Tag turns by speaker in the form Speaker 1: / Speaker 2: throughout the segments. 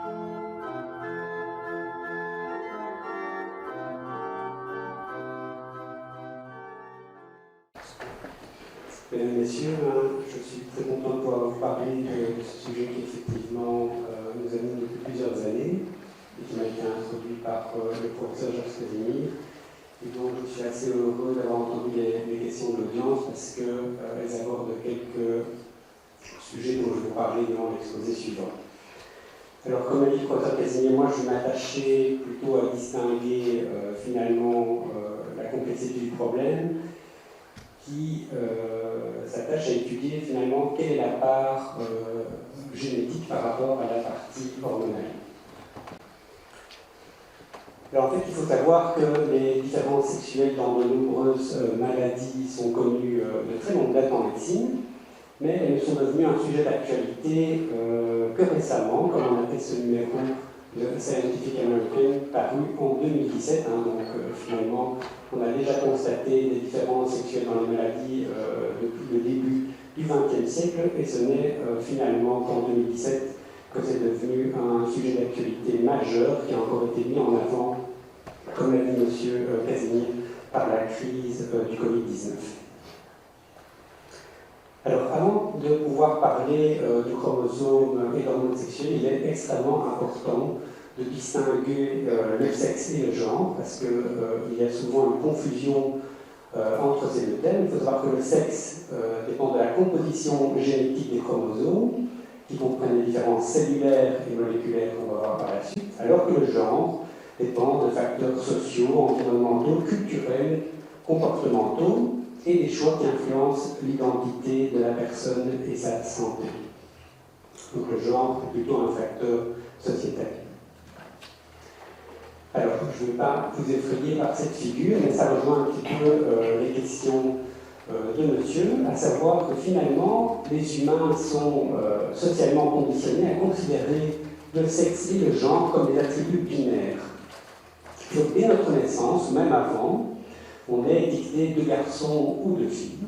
Speaker 1: Mesdames et messieurs, je suis très content de pouvoir vous parler de ce sujet qui effectivement nous anime depuis plusieurs années et qui m'a été introduit par le professeur Georges Casimir. Et donc je suis assez heureux d'avoir entendu les questions de l'audience parce qu'elles abordent quelques sujets dont je vais vous parler dans l'exposé suivant. Alors comme a dit le professeur Casimir, moi je vais m'attacher plutôt à distinguer finalement la complexité du problème qui s'attache à étudier finalement quelle est la part génétique par rapport à la partie hormonale. Alors en fait, il faut savoir que les différences sexuelles dans de nombreuses maladies sont connues de très longue date en médecine, mais elles ne sont devenues un sujet d'actualité que récemment, comme on a fait ce numéro de Scientific American paru en 2017. Donc finalement, on a déjà constaté des différences sexuelles dans les maladies depuis le début du XXe siècle, et ce n'est finalement qu'en 2017 que c'est devenu un sujet d'actualité majeur qui a encore été mis en avant, comme l'a dit M. Casimir, par la crise du Covid-19. Alors, avant de pouvoir parler du chromosome et d'hormones sexuelles, il est extrêmement important de distinguer le sexe et le genre, parce qu'il y a souvent une confusion entre ces deux thèmes. Il faut savoir que le sexe dépend de la composition génétique des chromosomes, qui comprennent les différences cellulaires et moléculaires qu'on va voir par la suite, alors que le genre dépend de facteurs sociaux, environnementaux, culturels, comportementaux, et des choix qui influencent l'identité de la personne et sa santé. Donc le genre est plutôt un facteur sociétal. Alors, je ne vais pas vous effrayer par cette figure, mais ça rejoint un petit peu les questions de monsieur, à savoir que finalement, les humains sont socialement conditionnés à considérer le sexe et le genre comme des attributs binaires. Donc, dès notre naissance, ou même avant, on est étiqueté de garçons ou de filles.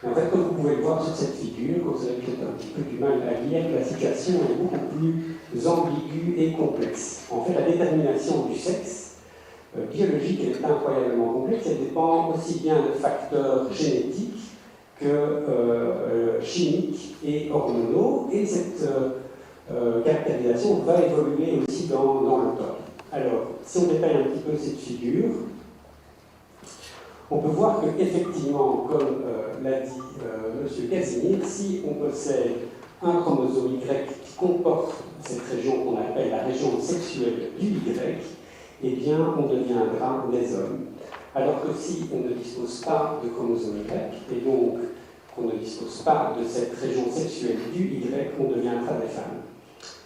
Speaker 1: Et en fait, comme vous pouvez le voir sur cette figure, vous avez peut-être un petit peu du mal à lire, la situation est beaucoup plus ambiguë et complexe. En fait, la détermination du sexe biologique est incroyablement complexe. Elle dépend aussi bien de facteurs génétiques que chimiques et hormonaux. Et cette caractérisation va évoluer aussi dans le temps. Alors, si on détaille un petit peu cette figure, on peut voir qu'effectivement, comme l'a dit M. Casimir, si on possède un chromosome Y qui comporte cette région qu'on appelle la région sexuelle du Y, eh bien, on deviendra des hommes. Alors que si on ne dispose pas de chromosome Y, et donc qu'on ne dispose pas de cette région sexuelle du Y, on deviendra des femmes.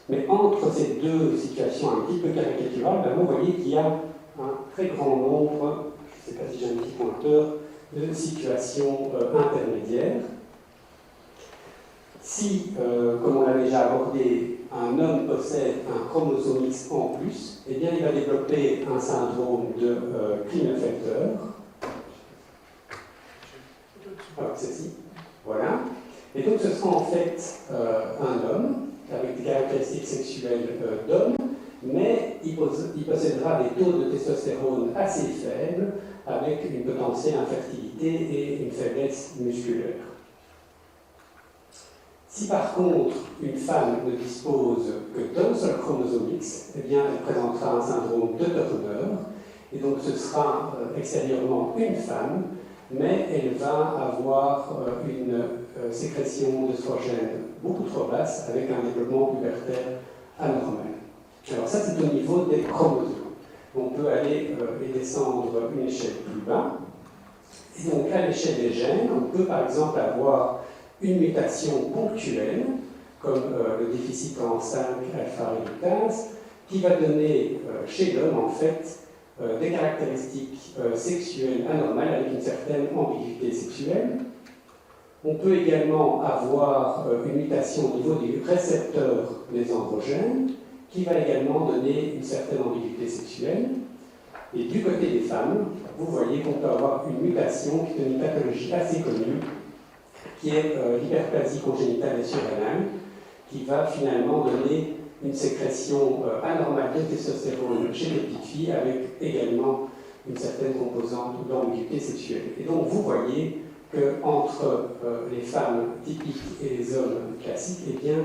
Speaker 1: Mais entre ces deux situations un petit peu caricaturales, vous voyez qu'il y a un très grand nombre, je ne sais pas si j'ai un petit pointeur, de situations intermédiaires. Si, comme on l'a déjà abordé, un homme possède un chromosome X en plus, eh bien il va développer un syndrome de Klinefelter. Alors ceci, voilà. Et donc ce sera en fait un homme avec des caractéristiques sexuelles d'homme, mais il possédera des taux de testostérone assez faibles, avec une potentielle infertilité et une faiblesse musculaire. Si par contre une femme ne dispose que d'un seul chromosome X, eh bien elle présentera un syndrome de Turner, et donc ce sera extérieurement une femme, mais elle va avoir une sécrétion d'œstrogène beaucoup trop basse, avec un développement pubertaire anormal. Alors ça c'est au niveau des chromosomes. On peut aller et descendre une échelle plus bas. Et donc, à l'échelle des gènes, on peut par exemple avoir une mutation ponctuelle, comme le déficit en 5 alpha-réductase, qui va donner chez l'homme, en fait, des caractéristiques sexuelles anormales avec une certaine ambiguïté sexuelle. On peut également avoir une mutation au niveau du récepteur des androgènes, qui va également donner une certaine ambiguïté sexuelle. Et du côté des femmes, vous voyez qu'on peut avoir une mutation qui est une pathologie assez connue, qui est l'hyperplasie congénitale et surrénale, qui va finalement donner une sécrétion anormale de testostérone chez les petites filles, avec également une certaine composante d'ambiguïté sexuelle. Et donc vous voyez qu'entre les femmes typiques et les hommes classiques, eh bien,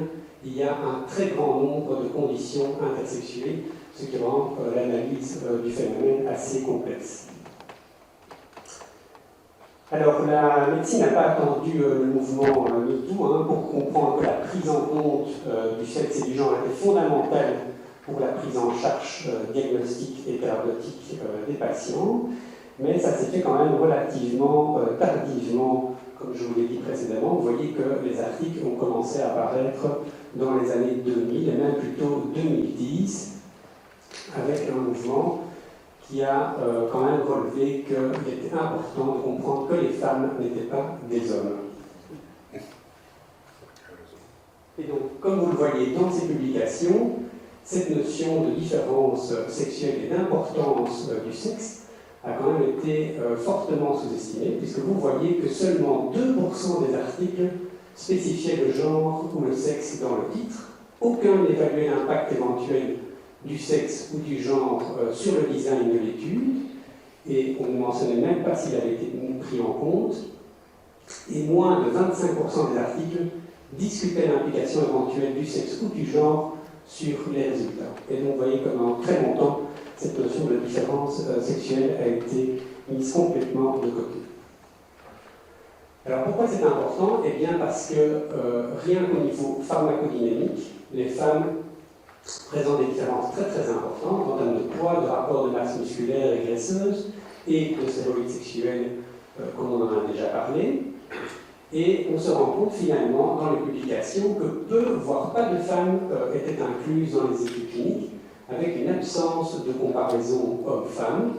Speaker 1: il y a un très grand nombre de conditions intersexuées, ce qui rend l'analyse du phénomène assez complexe. Alors, la médecine n'a pas attendu le mouvement MeToo pour comprendre que la prise en compte du sexe et du genre était fondamentale pour la prise en charge diagnostique et thérapeutique des patients, mais ça s'est fait quand même relativement tardivement, comme je vous l'ai dit précédemment. Vous voyez que les articles ont commencé à apparaître dans les années 2000 et même plutôt 2010, avec un mouvement qui a quand même relevé qu'il était important de comprendre que les femmes n'étaient pas des hommes. Et donc, comme vous le voyez dans ces publications, cette notion de différence sexuelle et d'importance du sexe a quand même été fortement sous-estimée, puisque vous voyez que seulement 2% des articles spécifiaient le genre ou le sexe dans le titre. Aucun n'évaluait l'impact éventuel du sexe ou du genre sur le design de l'étude, et on ne mentionnait même pas s'il avait été pris en compte, et moins de 25% des articles discutaient l'implication éventuelle du sexe ou du genre sur les résultats. Et donc vous voyez que pendant très longtemps, cette notion de différence sexuelle a été mise complètement de côté. Alors pourquoi c'est important? Eh bien parce que rien qu'au niveau pharmacodynamique, les femmes présentent des différences très très importantes en termes de poids, de rapport de masse musculaire et graisseuse et de stéroïdes sexuels, comme on en a déjà parlé. Et on se rend compte finalement dans les publications que peu, voire pas de femmes étaient incluses dans les études cliniques, avec une absence de comparaison homme-femme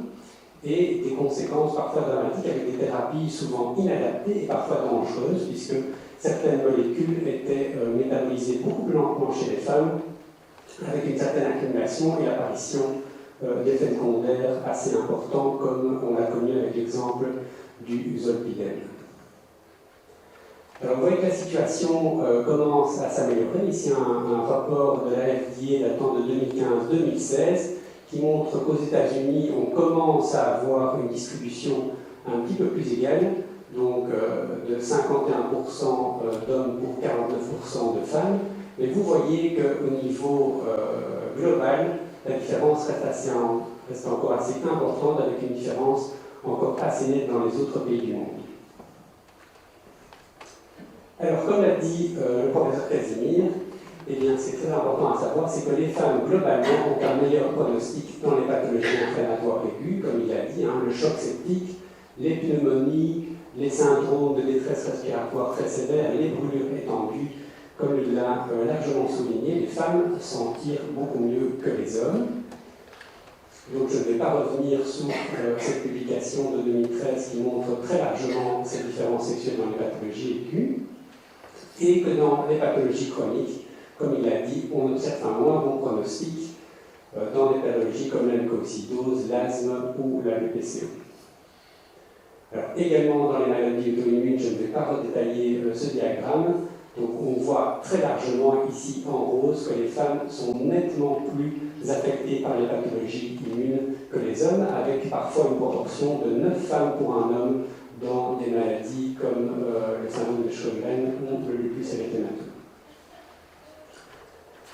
Speaker 1: et des conséquences parfois dramatiques avec des thérapies souvent inadaptées et parfois dangereuses, puisque certaines molécules étaient métabolisées beaucoup plus lentement chez les femmes, avec une certaine accumulation et l'apparition d'effets secondaires assez importants, comme on l'a connu avec l'exemple du zolpidem. Alors, vous voyez que la situation commence à s'améliorer. Ici, un rapport de la FDA datant de 2015-2016 qui montre qu'aux États-Unis, on commence à avoir une distribution un petit peu plus égale, donc de 51% d'hommes pour 49% de femmes. Mais vous voyez qu'au niveau global, la différence reste encore assez importante, avec une différence encore assez nette dans les autres pays du monde. Alors, comme l'a dit le professeur Casimir, eh bien, c'est très important à savoir, c'est que les femmes, globalement, ont un meilleur pronostic dans les pathologies inflammatoires aiguës, comme il a dit, le choc septique, les pneumonies, les syndromes de détresse respiratoire très sévères, les brûlures étendues, comme il l'a largement souligné, les femmes s'en tirent beaucoup mieux que les hommes. Donc je ne vais pas revenir sur cette publication de 2013 qui montre très largement ces différences sexuelles dans les pathologies aiguës, et que dans les pathologies chroniques, comme il l'a dit, on observe un moins bon pronostic dans des pathologies comme la mucoviscidose, l'asthme ou la BPCO. Alors, également dans les maladies auto-immunes, je ne vais pas redétailler ce diagramme, donc on voit très largement ici en rose que les femmes sont nettement plus affectées par les pathologies immunes que les hommes, avec parfois une proportion de 9 femmes pour un homme dans des maladies comme le syndrome de Sjögren ou le lupus érythémateux.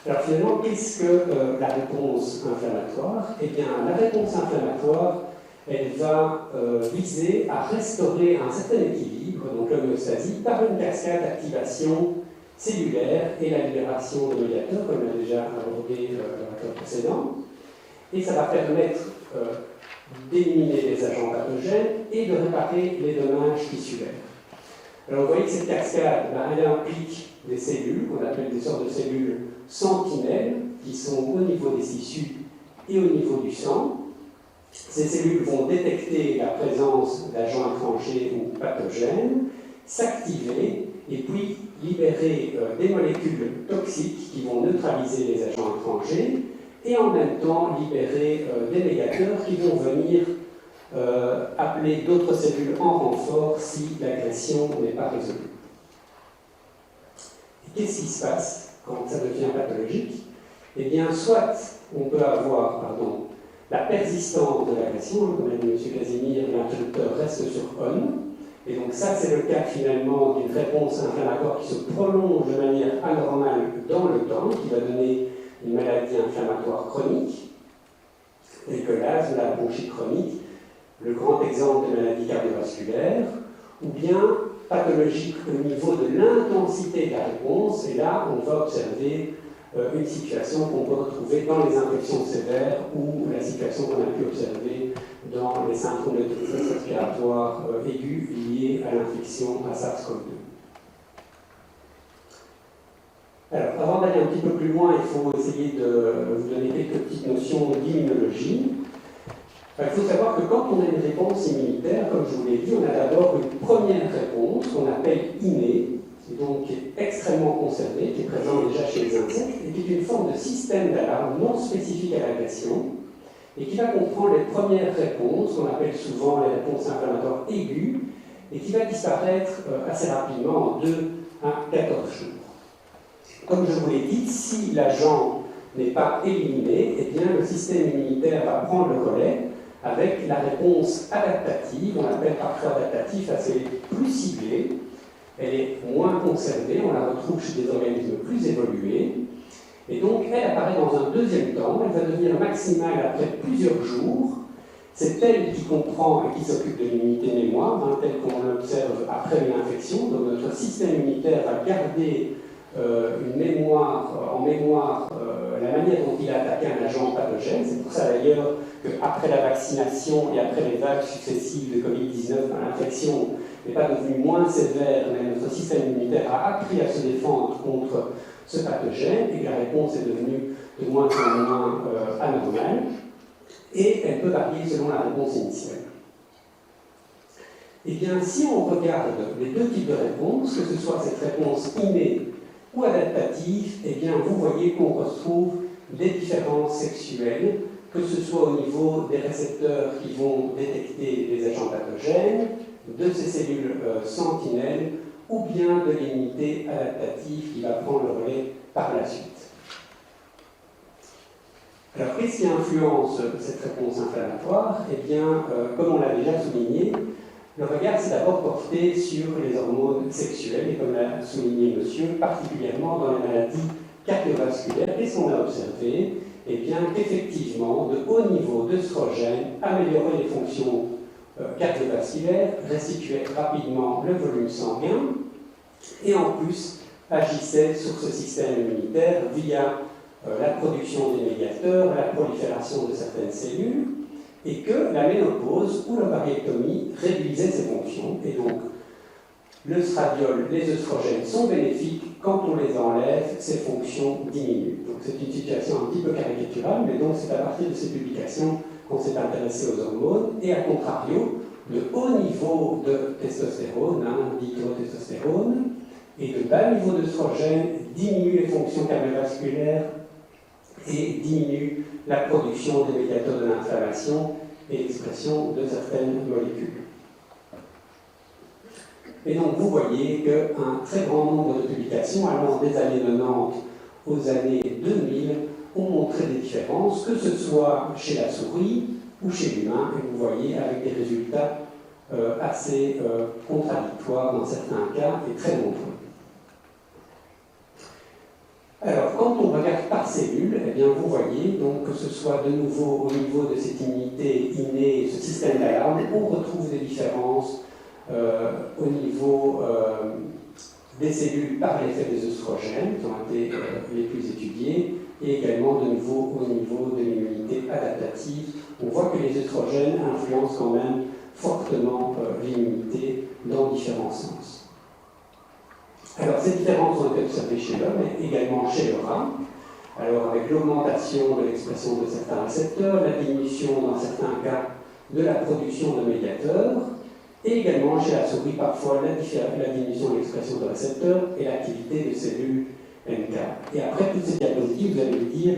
Speaker 1: Alors finalement, qu'est-ce que la réponse inflammatoire? Eh bien, la réponse inflammatoire, elle va viser à restaurer un certain équilibre, donc l'homéostasie, par une cascade d'activation cellulaire et la libération de médiateurs, comme l'a déjà abordé l'orateur précédent. Et ça va permettre d'éliminer les agents pathogènes et de réparer les dommages tissulaires. Alors vous voyez que cette cascade, elle implique des cellules, qu'on appelle des sortes de cellules sentinelles, qui sont au niveau des tissus et au niveau du sang. Ces cellules vont détecter la présence d'agents étrangers ou pathogènes, s'activer et puis libérer des molécules toxiques qui vont neutraliser les agents étrangers et en même temps libérer des médiateurs qui vont venir appeler d'autres cellules en renfort si l'agression n'est pas résolue. Et qu'est-ce qui se passe quand ça devient pathologique? eh bien, soit on peut avoir la persistance de l'agression, comme l'a dit M. Casimir, l'interrupteur reste sur on, et donc ça c'est le cas finalement d'une réponse inflammatoire qui se prolonge de manière anormale dans le temps, qui va donner une maladie inflammatoire chronique, telle que l'asthme, la bronchite chronique, le grand exemple de maladie cardiovasculaire, ou bien pathologique au niveau de l'intensité de la réponse, et là on va observer une situation qu'on peut retrouver dans les infections sévères ou la situation qu'on a pu observer dans les syndromes de détresse respiratoire aiguë liés à l'infection à SARS-CoV-2. Alors, avant d'aller un petit peu plus loin, il faut essayer de vous donner quelques petites notions d'immunologie. Il faut savoir que quand on a une réponse immunitaire, comme je vous l'ai dit, on a d'abord une première réponse qu'on appelle innée, et donc qui est extrêmement conservée, qui est présente déjà chez les insectes, et qui est une forme de système d'alarme non spécifique à l'agression, et qui va comprendre les premières réponses, qu'on appelle souvent les réponses inflammatoires aiguës, et qui va disparaître assez rapidement en 2 à 14 jours. Comme je vous l'ai dit, si l'agent n'est pas éliminé, eh bien le système immunitaire va prendre le relais avec la réponse adaptative, on l'appelle parfois adaptatif, assez plus ciblée. Elle est moins conservée, on la retrouve chez des organismes plus évolués, et donc elle apparaît dans un deuxième temps, elle va devenir maximale après plusieurs jours. C'est elle qui comprend et qui s'occupe de l'immunité mémoire, telle qu'on l'observe après une infection. Donc notre système immunitaire va garder une mémoire, en mémoire la manière dont il a attaqué un agent pathogène. C'est pour ça d'ailleurs qu'après la vaccination et après les vagues successives de Covid-19, l'infection n'est pas devenue moins sévère, mais notre système immunitaire a appris à se défendre contre ce pathogène et que la réponse est devenue de moins en moins anormale, et elle peut varier selon la réponse initiale. Eh bien, si on regarde les deux types de réponses, que ce soit cette réponse innée ou adaptative, eh bien, vous voyez qu'on retrouve des différences sexuelles, que ce soit au niveau des récepteurs qui vont détecter les agents pathogènes, de ces cellules sentinelles, ou bien de l'immunité adaptative qui va prendre le relais par la suite. Alors, qu'est-ce qui influence cette réponse inflammatoire? Eh bien, comme on l'a déjà souligné, le regard s'est d'abord porté sur les hormones sexuelles, et comme l'a souligné monsieur, particulièrement dans les maladies cardiovasculaires. Qu'est-ce qu'on a observé? Eh bien, qu'effectivement, de haut niveau d'œstrogène améliorait les fonctions cardiovasculaires, restituait rapidement le volume sanguin, et en plus agissait sur ce système immunitaire via la production des médiateurs, la prolifération de certaines cellules, et que la ménopause ou l'ovariectomie réduisait ces fonctions. Et donc, l'œstradiol, les œstrogènes sont bénéfiques, quand on les enlève, ces fonctions diminuent. Donc c'est une situation un petit peu caricaturale, mais donc c'est à partir de ces publications qu'on s'est intéressé aux hormones, et à contrario, le haut niveau de testostérone, dihydrotestostérone, et de bas niveau d'œstrogène diminue les fonctions cardiovasculaires et diminue la production des médiateurs de l'inflammation et l'expression de certaines molécules. Et donc vous voyez qu'un très grand nombre de publications allant des années 90 aux années 2000 ont montré des différences, que ce soit chez la souris ou chez l'humain, et vous voyez avec des résultats assez contradictoires dans certains cas et très nombreux. Alors, quand on regarde par cellule, eh bien, vous voyez donc que ce soit de nouveau au niveau de cette immunité innée, ce système d'alarme, on retrouve des différences au niveau des cellules par l'effet des œstrogènes, qui ont été les plus étudiés, et également de nouveau au niveau de l'immunité adaptative. On voit que les œstrogènes influencent quand même fortement l'immunité dans différents sens. Alors, ces différences ont été observées chez l'homme et également chez le rat. Alors, avec l'augmentation de l'expression de certains récepteurs, la diminution dans certains cas de la production de médiateurs, et également chez la souris, parfois la diminution de l'expression de récepteurs et l'activité de cellules NK. Et après toutes ces diapositives, vous allez me dire,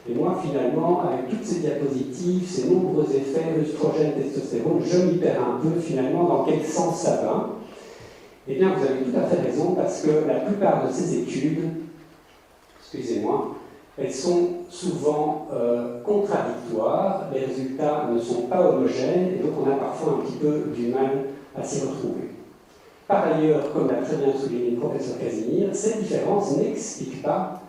Speaker 1: et moi finalement, avec toutes ces diapositives, ces nombreux effets, œstrogène, testostérone, je m'y perds un peu finalement, dans quel sens ça va? Eh bien, vous avez tout à fait raison, parce que la plupart de ces études, excusez-moi, elles sont souvent contradictoires, les résultats ne sont pas homogènes et donc on a parfois un petit peu du mal à s'y retrouver. Par ailleurs, comme l'a très bien souligné le professeur Casimir, ces différences n'expliquent pas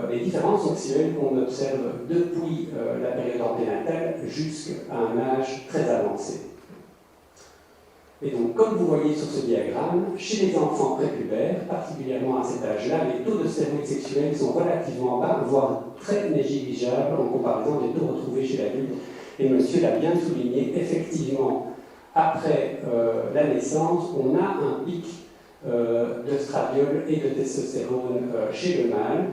Speaker 1: les différences fonctionnelles qu'on observe depuis la période anténatale jusqu'à un âge très avancé. Et donc, comme vous voyez sur ce diagramme, chez les enfants prépubères, particulièrement à cet âge-là, les taux de stéroïdes sexuels sont relativement bas, voire très négligeables en comparaison des taux retrouvés chez l'adulte. Et monsieur l'a bien souligné, effectivement, après la naissance, on a un pic d'œstradiol et de testostérone chez le mâle,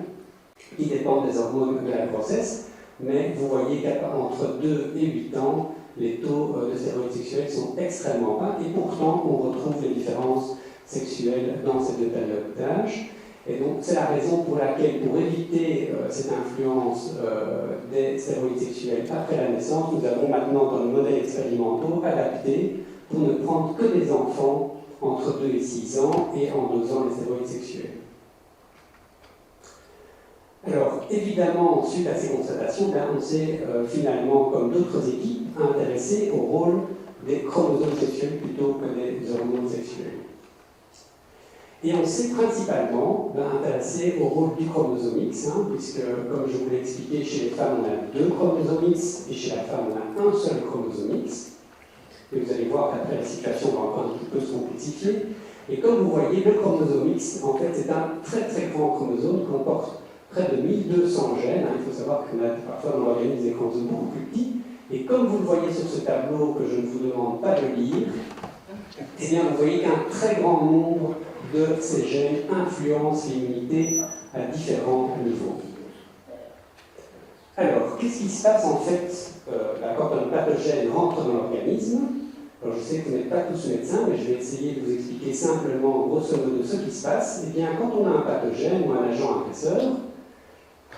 Speaker 1: qui dépendent des hormones de la grossesse, mais vous voyez qu'entre 2 et 8 ans, les taux de stéroïdes sexuels sont extrêmement bas et pourtant on retrouve les différences sexuelles dans ces deux périodes d'âge. Et donc c'est la raison pour laquelle, pour éviter cette influence des stéroïdes sexuels après la naissance, nous avons maintenant dans nos modèles expérimentaux adapté pour ne prendre que des enfants entre 2 et 6 ans et en dosant les stéroïdes sexuels. Alors, évidemment, suite à ces constatations, on s'est finalement, comme d'autres équipes, intéressé au rôle des chromosomes sexuels plutôt que des hormones sexuelles. Et on s'est principalement intéressé au rôle du chromosome X, puisque, comme je vous l'ai expliqué, chez les femmes, on a 2 chromosomes X, et chez la femme, on a un seul chromosome X. Et vous allez voir qu'après, la situation va encore un petit peu se complexifier. Et comme vous voyez, le chromosome X, en fait, c'est un très très grand chromosome qui comporte près de 1200 gènes. Il faut savoir qu'on a parfois dans l'organisme des chromosomes beaucoup plus petits. Et comme vous le voyez sur ce tableau que je ne vous demande pas de lire, eh bien vous voyez qu'un très grand nombre de ces gènes influencent l'immunité à différents niveaux. Alors, qu'est-ce qui se passe en fait quand un pathogène rentre dans l'organisme? Alors, je sais que vous n'êtes pas tous médecins, mais je vais essayer de vous expliquer simplement, grosso modo, ce qui se passe. Eh bien, quand on a un pathogène ou un agent agresseur,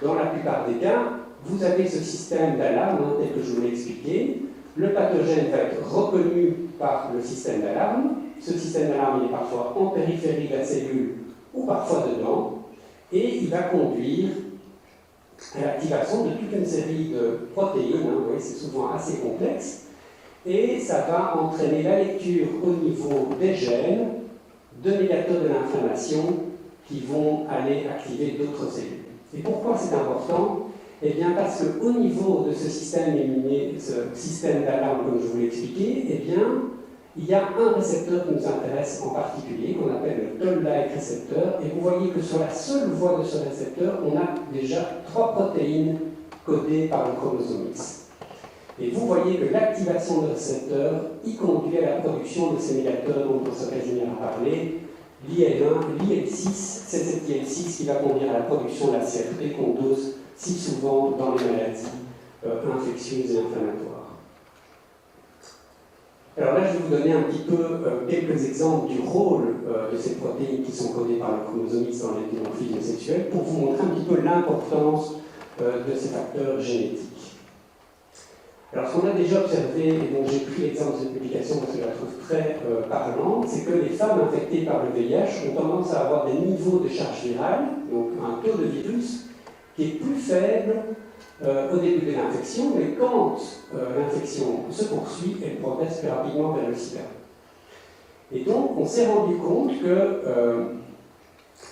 Speaker 1: dans la plupart des cas, vous avez ce système d'alarme, tel que je vous l'ai expliqué. Le pathogène va être reconnu par le système d'alarme. Ce système d'alarme est parfois en périphérie de la cellule ou parfois dedans. Et il va conduire à l'activation de toute une série de protéines. Vous voyez, c'est souvent assez complexe. Et ça va entraîner la lecture au niveau des gènes de médiateurs de l'inflammation qui vont aller activer d'autres cellules. Et pourquoi c'est important? Eh bien parce qu'au niveau de ce système immunité, ce système d'alarme, comme je vous l'ai expliqué, eh bien, il y a un récepteur qui nous intéresse en particulier, qu'on appelle le toll-like récepteur, et vous voyez que sur la seule voie de ce récepteur, on a déjà 3 protéines codées par le chromosome X. Et vous voyez que l'activation de récepteur y conduit à la production de ces médiateurs dont le professeur Casimir a parlé, l'IL1, l'IL6, c'est cet IL6 qui va conduire à la production de la CRP qu'on dose si souvent dans les maladies infectieuses et inflammatoires. Alors là, je vais vous donner un petit peu quelques exemples du rôle de ces protéines qui sont codées par le chromosome X dans les dimorphismes sexuels pour vous montrer un petit peu l'importance de ces facteurs génétiques. Alors, ce qu'on a déjà observé, et dont j'ai pris l'exemple de cette publication parce que je la trouve très parlante, c'est que les femmes infectées par le VIH ont tendance à avoir des niveaux de charge virale, donc un taux de virus qui est plus faible au début de l'infection, mais quand l'infection se poursuit, elle progresse plus rapidement vers le sida. Et donc, on s'est rendu compte que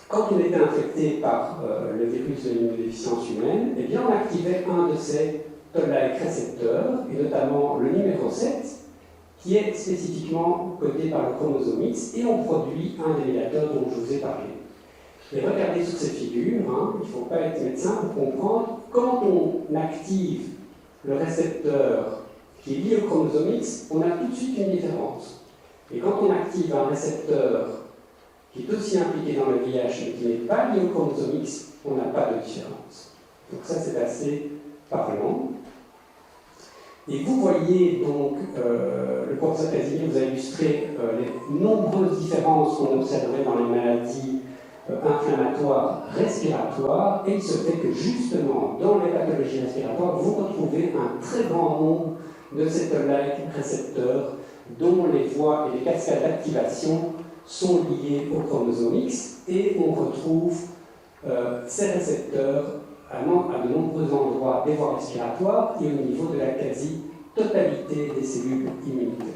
Speaker 1: quand on était infecté par le virus de l'immunodéficience humaine, eh bien, on activait un de ces toll-like récepteurs, et notamment le numéro 7, qui est spécifiquement codé par le chromosome X, et on produit un des médiateurs dont je vous ai parlé. Et regardez sur ces figures, il ne faut pas être médecin pour comprendre, quand on active le récepteur qui est lié au chromosome X, on a tout de suite une différence. Et quand on active un récepteur qui est aussi impliqué dans le VIH, mais qui n'est pas lié au chromosome X, on n'a pas de différence. Donc ça, c'est assez parlant. Et vous voyez donc, le professeur Casimir vous a illustré les nombreuses différences qu'on observait dans les maladies inflammatoires respiratoires, et il se fait que justement, dans les pathologies respiratoires, vous retrouvez un très grand nombre de ces toll-like récepteurs dont les voies et les cascades d'activation sont liées au chromosome X, et on retrouve ces récepteurs à de nombreux endroits des voies respiratoires et au niveau de la quasi-totalité des cellules immunitaires.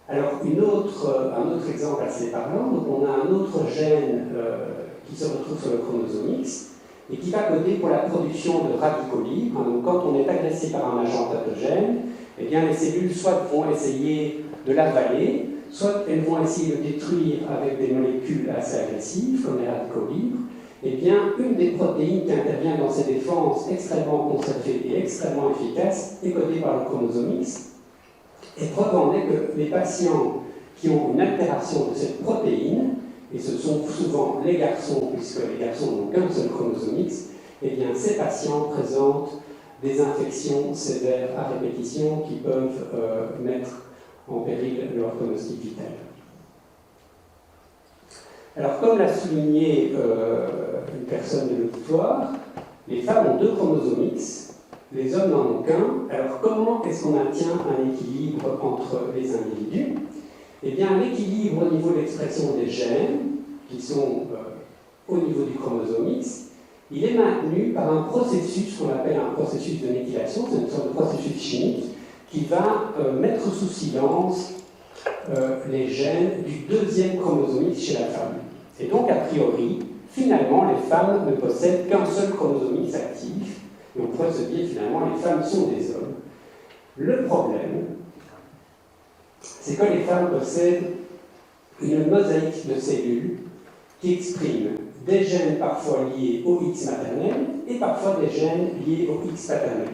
Speaker 1: Alors, un autre exemple assez parlant, donc on a un autre gène qui se retrouve sur le chromosome X et qui va coder pour la production de radicaux libres. Donc, quand on est agressé par un agent pathogène, eh bien, les cellules soit vont essayer de l'avaler, soit elles vont essayer de détruire avec des molécules assez agressives, comme les radicaux libres. Eh bien, une des protéines qui intervient dans ces défenses extrêmement conservées et extrêmement efficaces est codée par le chromosome X. Et preuve en est que les patients qui ont une altération de cette protéine, et ce sont souvent les garçons, puisque les garçons n'ont qu'un seul chromosome X, eh bien, ces patients présentent des infections sévères à répétition qui peuvent mettre en péril leur pronostic vital. Alors, comme l'a souligné une personne de l'auditoire, les femmes ont 2 chromosomes X, les hommes n'en ont qu'un. Alors, comment est-ce qu'on maintient un équilibre entre les individus? Eh bien, l'équilibre au niveau de l'expression des gènes, qui sont au niveau du chromosome X, il est maintenu par un processus qu'on appelle un processus de méthylation, c'est une sorte de processus chimique qui va mettre sous silence les gènes du 2e chromosome X chez la femme. Et donc, a priori, finalement, les femmes ne possèdent qu'un seul chromosome X actif, et on pourrait se dire, finalement, les femmes sont des hommes. Le problème, c'est que les femmes possèdent une mosaïque de cellules qui expriment des gènes parfois liés au X maternel et parfois des gènes liés au X paternel.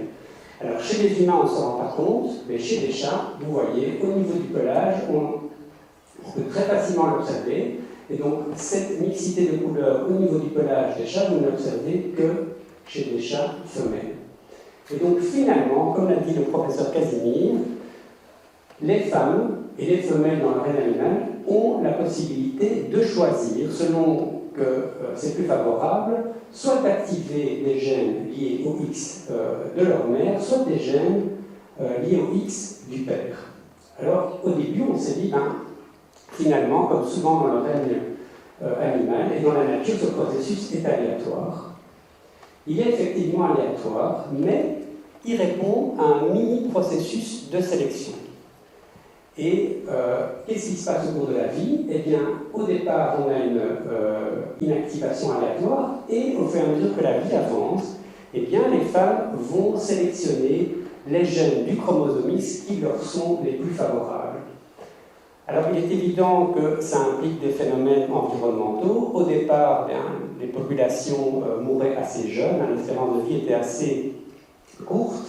Speaker 1: Alors, chez les humains, on ne s'en rend pas compte, mais chez les chats, vous voyez, au niveau du pelage, on peut très facilement l'observer. Et donc, cette mixité de couleurs au niveau du pelage des chats, vous ne l'observez que chez des chats femelles. Et donc, finalement, comme l'a dit le professeur Casimir, les femmes et les femelles dans le règne animal ont la possibilité de choisir, selon que c'est plus favorable, soit d'activer des gènes liés au X de leur mère, soit des gènes liés au X du père. Alors, au début, on s'est dit, finalement, comme souvent dans le règne animal et dans la nature, ce processus est aléatoire. Il est effectivement aléatoire, mais il répond à un mini-processus de sélection. Et qu'est-ce qui se passe au cours de la vie? Eh bien, au départ, on a une inactivation aléatoire, et au fur et à mesure que la vie avance, eh bien, les femmes vont sélectionner les gènes du chromosome X qui leur sont les plus favorables. Alors, il est évident que ça implique des phénomènes environnementaux. Au départ, les populations mouraient assez jeunes, l'espérance de vie était assez courte.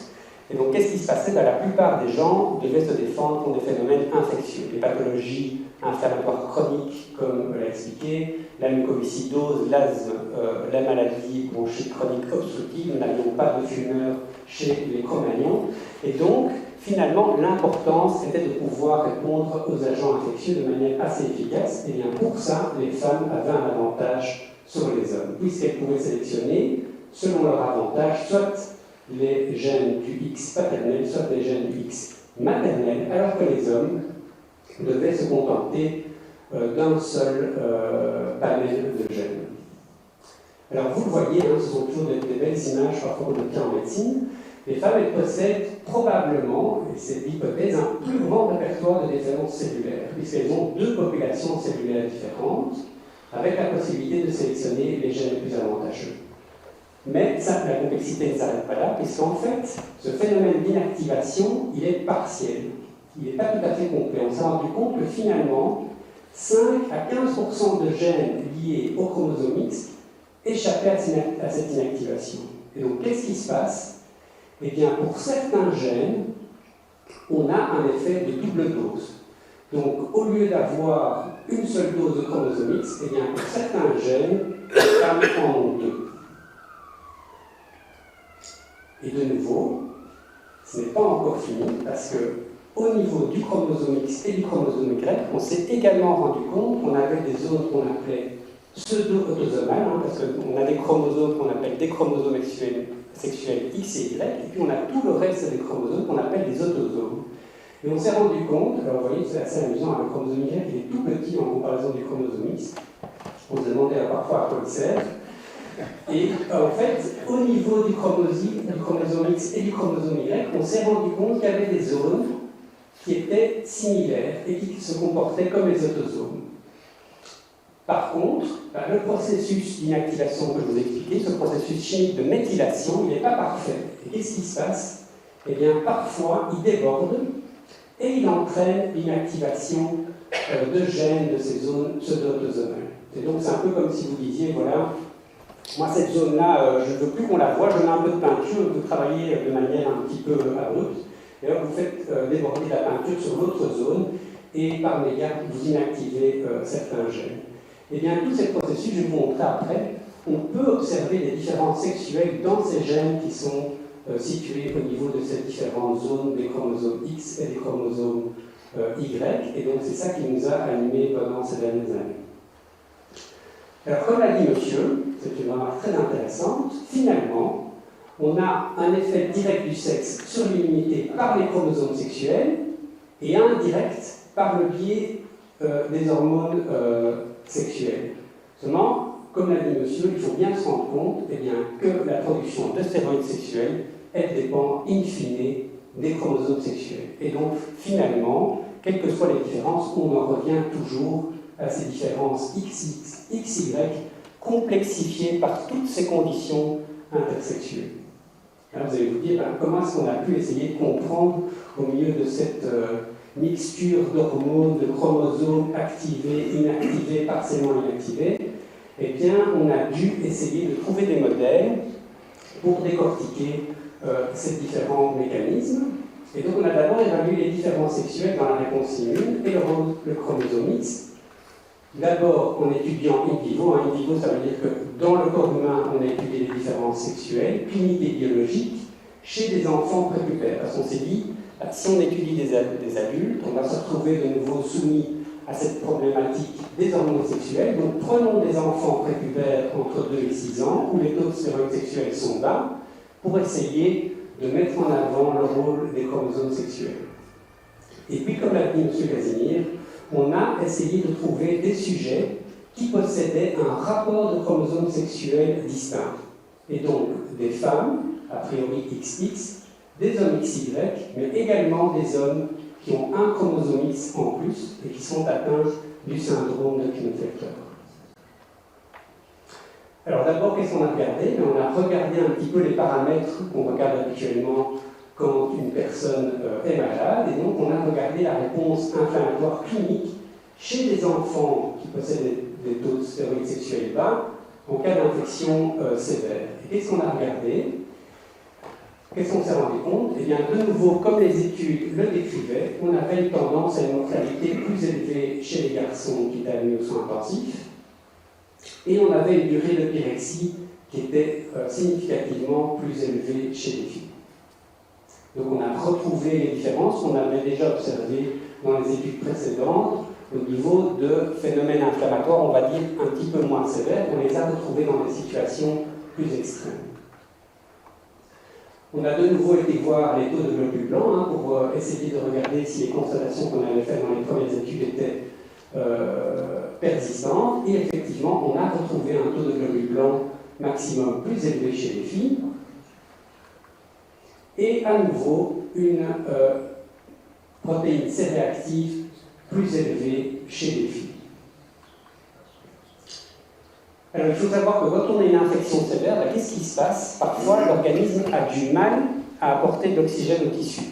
Speaker 1: Et donc, qu'est-ce qui se passait? La plupart des gens devaient se défendre contre des phénomènes infectieux, des pathologies inflammatoires chroniques, comme l'a expliqué, la mucoviscidose, l'asthme, la maladie bronchique chronique obstructive. Nous n'avions pas de fumeurs chez les Cro-Magnons. Et donc, finalement, l'importance était de pouvoir répondre aux agents infectieux de manière assez efficace. Et bien, pour ça, les femmes avaient un avantage sur les hommes, puisqu'elles pouvaient sélectionner, selon leur avantage, soit les gènes du X paternel, soit les gènes du X maternel, alors que les hommes devaient se contenter d'un seul panel de gènes. Alors vous le voyez, ce sont toujours des belles images parfois qu'on obtient en médecine. Les femmes, elles possèdent probablement, et c'est l'hypothèse, un plus grand répertoire de différences cellulaires, puisqu'elles ont 2 populations cellulaires différentes, avec la possibilité de sélectionner les gènes les plus avantageux. Mais ça, la complexité ne s'arrête pas là, puisqu'en fait, ce phénomène d'inactivation, il est partiel. Il n'est pas tout à fait complet. On s'est rendu compte que finalement, 5 à 15% de gènes liés au chromosome X échappaient à cette inactivation. Et donc, qu'est-ce qui se passe? Eh bien, pour certains gènes, on a un effet de double dose. Donc, au lieu d'avoir une seule dose de chromosome X, eh bien, pour certains gènes, les femmes en ont 2. Et de nouveau, ce n'est pas encore fini, parce qu'au niveau du chromosome X et du chromosome Y, on s'est également rendu compte qu'on avait des zones qu'on appelait pseudo-autosomales, parce qu'on a des chromosomes qu'on appelle des chromosomes sexuels X et Y, et puis on a tout le reste des chromosomes qu'on appelle des autosomes. Et on s'est rendu compte, alors vous voyez, c'est assez amusant, le chromosome Y il est tout petit en comparaison du chromosome X. On se demandait parfois à quoi il sert. Et en fait, au niveau du chromosome X et du chromosome Y, on s'est rendu compte qu'il y avait des zones qui étaient similaires et qui se comportaient comme les autosomes. Par contre, le processus d'inactivation que je vous ai expliqué, ce processus chimique de méthylation, il n'est pas parfait. Et qu'est-ce qui se passe? Eh bien, parfois, il déborde et il entraîne l'inactivation de gènes de ces zones pseudo-autosomales. Et donc, c'est un peu comme si vous disiez, voilà, moi, cette zone-là, je ne veux plus qu'on la voie, je mets un peu de peinture, vous travaillez de manière un petit peu abrupte, et alors vous faites déborder la peinture sur l'autre zone, et par mégarde, vous inactivez certains gènes. Eh bien, tous ces processus, je vais vous montrer après, on peut observer des différences sexuelles dans ces gènes qui sont situés au niveau de ces différentes zones des chromosomes X et des chromosomes Y, et donc c'est ça qui nous a animés pendant ces dernières années. Alors, comme l'a dit monsieur, c'est une remarque très intéressante, finalement, on a un effet direct du sexe sur l'immunité par les chromosomes sexuels et indirect par le biais des hormones sexuelles. Seulement, comme l'a dit monsieur, il faut bien se rendre compte eh bien, que la production de stéroïdes sexuels, elle dépend in fine des chromosomes sexuels. Et donc, finalement, quelles que soient les différences, on en revient toujours à ces différences XY complexifiées par toutes ces conditions intersexuelles. Alors vous allez vous dire, comment est-ce qu'on a pu essayer de comprendre au milieu de cette mixture d'hormones, de chromosomes activés, inactivés, partiellement inactivés? Eh bien, on a dû essayer de trouver des modèles pour décortiquer ces différents mécanismes. Et donc, on a d'abord évalué les différences sexuelles dans la réponse immune et le chromosome X. D'abord, en étudiant in vivo. In vivo, ça veut dire que dans le corps humain, on a étudié les différences sexuelles, cliniques et biologiques, chez des enfants prépubères. Parce qu'on s'est dit, si on étudie des adultes, on va se retrouver de nouveau soumis à cette problématique des hormones sexuelles. Donc, prenons des enfants prépubères entre 2 et 6 ans, où les taux de stéroïdes sexuels sont bas, pour essayer de mettre en avant le rôle des chromosomes sexuels. Et puis, comme l'a dit M. Casimir, on a essayé de trouver des sujets qui possédaient un rapport de chromosomes sexuels distinct. Et donc, des femmes, a priori XX, des hommes XY, mais également des hommes qui ont un chromosome X en plus et qui sont atteints du syndrome de Klinefelter. Alors d'abord, qu'est-ce qu'on a regardé? On a regardé un petit peu les paramètres qu'on regarde habituellement quand une personne est malade, et donc on a regardé la réponse inflammatoire clinique chez des enfants qui possèdent des taux de stéroïdes sexuels bas en cas d'infection sévère. Et qu'est-ce qu'on a regardé? Qu'est-ce qu'on s'est rendu compte? Eh bien, de nouveau, comme les études le décrivaient, on avait une tendance à une mortalité plus élevée chez les garçons qui étaient admis aux soins intensifs, et on avait une durée de pyrexie qui était significativement plus élevée chez les filles. Donc on a retrouvé les différences qu'on avait déjà observées dans les études précédentes au niveau de phénomènes inflammatoires, on va dire, un petit peu moins sévères. On les a retrouvés dans des situations plus extrêmes. On a de nouveau été voir les taux de globules blancs pour essayer de regarder si les constatations qu'on avait faites dans les premières études étaient persistantes. Et effectivement, on a retrouvé un taux de globules blancs maximum plus élevé chez les filles. Et à nouveau, une protéine C-réactive plus élevée chez les filles. Alors, il faut savoir que quand on a une infection sévère, qu'est-ce qui se passe? Parfois, l'organisme a du mal à apporter de l'oxygène au tissu.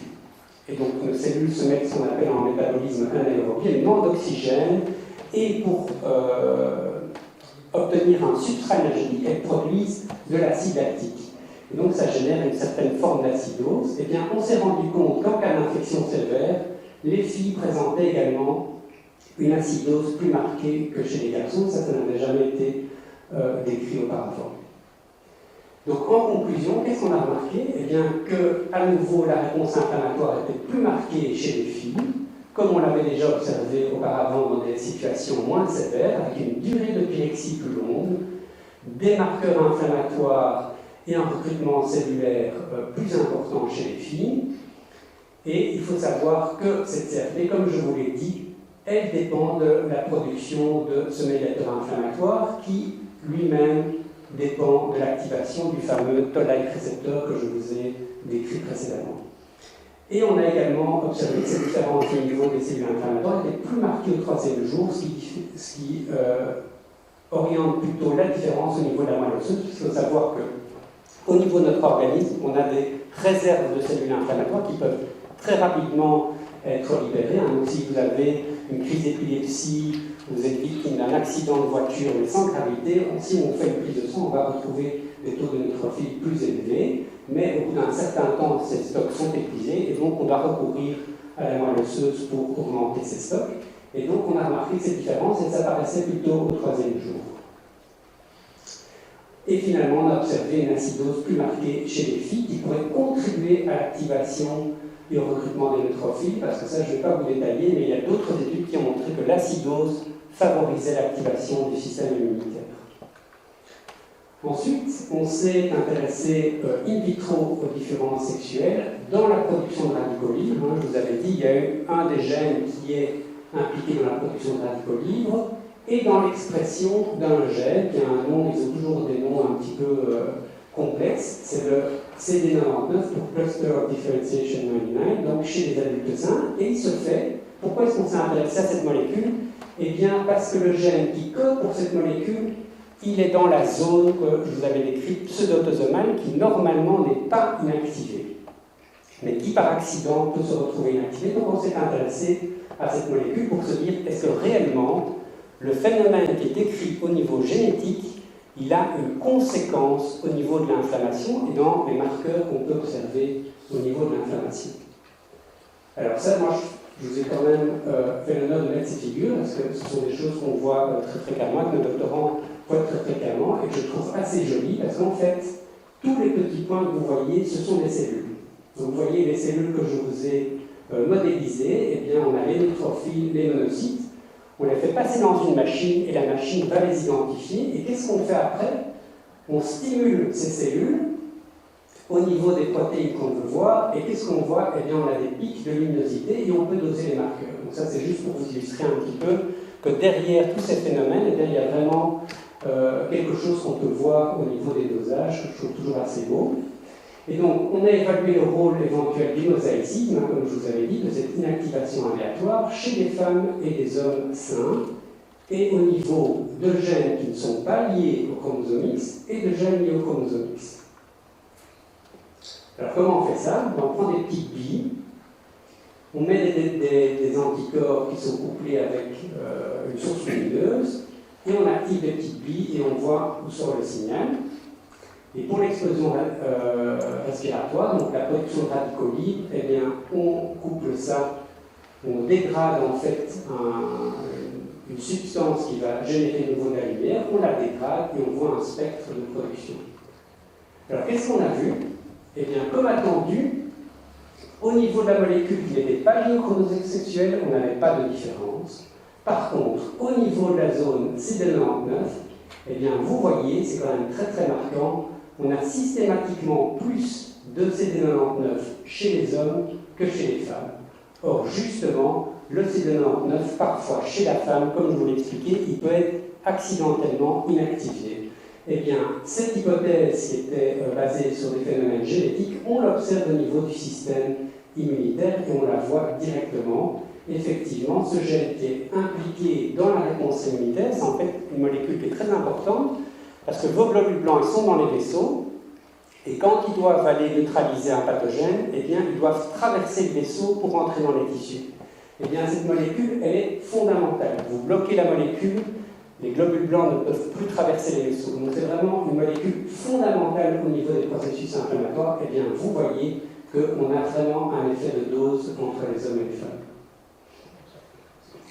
Speaker 1: Et donc, nos cellules se mettent ce qu'on appelle en métabolisme anaérobie, elles manquent d'oxygène, et pour obtenir un substrat énergétique, elles produisent de l'acide lactique. Et donc, ça génère une certaine forme d'acidose. Eh bien, on s'est rendu compte qu'en cas d'infection sévère, les filles présentaient également une acidose plus marquée que chez les garçons. Ça n'avait jamais été décrit auparavant. Donc, en conclusion, qu'est-ce qu'on a remarqué? Eh bien, qu'à nouveau, la réponse inflammatoire était plus marquée chez les filles, comme on l'avait déjà observé auparavant dans des situations moins sévères, avec une durée de pyrexie plus longue, des marqueurs inflammatoires et un recrutement cellulaire plus important chez les filles. Et il faut savoir que cette CRP, comme je vous l'ai dit, elle dépend de la production de ce médiateur inflammatoire qui lui-même dépend de l'activation du fameux toll-like récepteur que je vous ai décrit précédemment. Et on a également observé que cette différence au niveau des cellules inflammatoires était plus marquée au 3e jour, ce qui oriente plutôt la différence au niveau de la moelle osseuse, puisqu'il faut savoir qu'au niveau de notre organisme, on a des réserves de cellules inflammatoires qui peuvent très rapidement être libérées. Donc, si vous avez une crise d'épilepsie, vous êtes victime d'un accident de voiture, mais sans gravité, si on fait une prise de sang, on va retrouver des taux de neutrophils plus élevés, mais au bout d'un certain temps, ces stocks sont épuisés, et donc on doit recourir à la moelle osseuse pour augmenter ces stocks. Et donc on a remarqué cette différence, et ça apparaissait plutôt au 3e jour. Et finalement, on a observé une acidose plus marquée chez les filles qui pourrait contribuer à l'activation et au recrutement des neutrophiles, parce que ça, je ne vais pas vous détailler, mais il y a d'autres études qui ont montré que l'acidose favorisait l'activation du système immunitaire. Ensuite, on s'est intéressé in vitro aux différences sexuelles dans la production de radicaux libres. Je vous avais dit, il y a eu un des gènes qui est impliqué dans la production de radicaux libres et dans l'expression d'un gène qui a un nom, ils ont toujours des noms un petit peu complexes, c'est le CD99 pour Cluster of Differentiation 99, donc chez les adultes sains, et il se fait, pourquoi est-ce qu'on s'est intéressé à cette molécule? Eh bien, parce que le gène qui code pour cette molécule, il est dans la zone que je vous avais décrite, pseudo-autosomale, qui normalement n'est pas inactivée, mais qui par accident peut se retrouver inactivée. Donc on s'est intéressé à cette molécule pour se dire, est-ce que réellement le phénomène qui est décrit au niveau génétique, il a une conséquence au niveau de l'inflammation et dans les marqueurs qu'on peut observer au niveau de l'inflammation. Alors ça, moi, je vous ai quand même fait l'honneur de mettre ces figures, parce que ce sont des choses qu'on voit très fréquemment, que nos doctorants voient très fréquemment, et que je trouve assez jolies, parce qu'en fait, tous les petits points que vous voyez, ce sont des cellules. Donc vous voyez les cellules que je vous ai modélisées, eh bien on a les neutrophiles, les monocytes, on les fait passer dans une machine, et la machine va les identifier, et qu'est-ce qu'on fait après? On stimule ces cellules au niveau des protéines qu'on veut voir, et qu'est-ce qu'on voit? Eh bien on a des pics de luminosité, et on peut doser les marqueurs. Donc ça c'est juste pour vous illustrer un petit peu que derrière tous ces phénomènes, eh bien, il y a vraiment quelque chose qu'on peut voir au niveau des dosages, que je trouve toujours assez beau. Et donc, on a évalué le rôle éventuel du mosaïcisme, comme je vous avais dit, de cette inactivation aléatoire chez les femmes et les hommes sains, et au niveau de gènes qui ne sont pas liés au chromosome X et de gènes liés au chromosome X. Alors, comment on fait ça? On prend des petites billes, on met des anticorps qui sont couplés avec une source lumineuse, et on active les petites billes et on voit où sort le signal. Et pour l'explosion respiratoire, donc la production de radicaux libres, eh bien, on couple ça, on dégrade en fait une substance qui va générer de nouveau de la lumière, on la dégrade et on voit un spectre de production. Alors qu'est-ce qu'on a vu? Eh bien, comme attendu, au niveau de la molécule qui n'était pas liée au chromosome sexuel, on n'avait pas de différence. Par contre, au niveau de la zone CD99, eh bien, vous voyez, c'est quand même très très marquant, on a systématiquement plus de CD99 chez les hommes que chez les femmes. Or, justement, le CD99, parfois chez la femme, comme je vous l'ai expliqué, il peut être accidentellement inactivé. Eh bien, cette hypothèse qui était basée sur des phénomènes génétiques, on l'observe au niveau du système immunitaire et on la voit directement. Effectivement, ce gène qui est impliqué dans la réponse immunitaire, c'est en fait une molécule qui est très importante, parce que vos globules blancs ils sont dans les vaisseaux, et quand ils doivent aller neutraliser un pathogène, eh bien, ils doivent traverser le vaisseau pour entrer dans les tissus. Eh bien, cette molécule, elle est fondamentale. Vous bloquez la molécule, les globules blancs ne peuvent plus traverser les vaisseaux. Donc, c'est vraiment une molécule fondamentale au niveau des processus inflammatoires. Eh bien, vous voyez qu'on a vraiment un effet de dose entre les hommes et les femmes.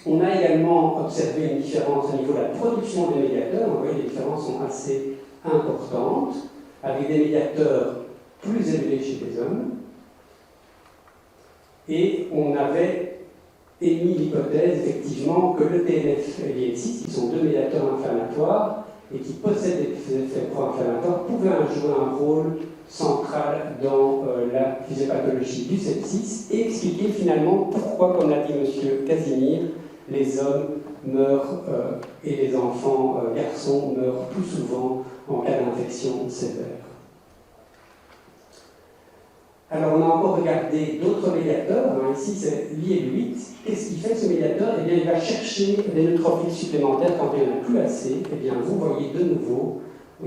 Speaker 1: On a également observé une différence au niveau de la production des médiateurs. Vous voyez, les différences sont assez importantes, avec des médiateurs plus élevés chez les hommes. Et on avait émis l'hypothèse, effectivement, que le TNF et l'IL6, qui sont deux médiateurs inflammatoires et qui possèdent des effets pro-inflammatoires, pouvaient jouer un rôle central dans la physiopathologie du sepsis et expliquer finalement pourquoi, comme l'a dit M. Casimir, les hommes meurent et les enfants garçons meurent plus souvent en cas d'infection sévère. Alors, on a encore regardé d'autres médiateurs. Ici, c'est l'IL-8. Qu'est-ce qu'il fait, ce médiateur? Eh bien, il va chercher des neutrophiles supplémentaires quand il n'y en a plus assez. Eh bien, vous voyez de nouveau,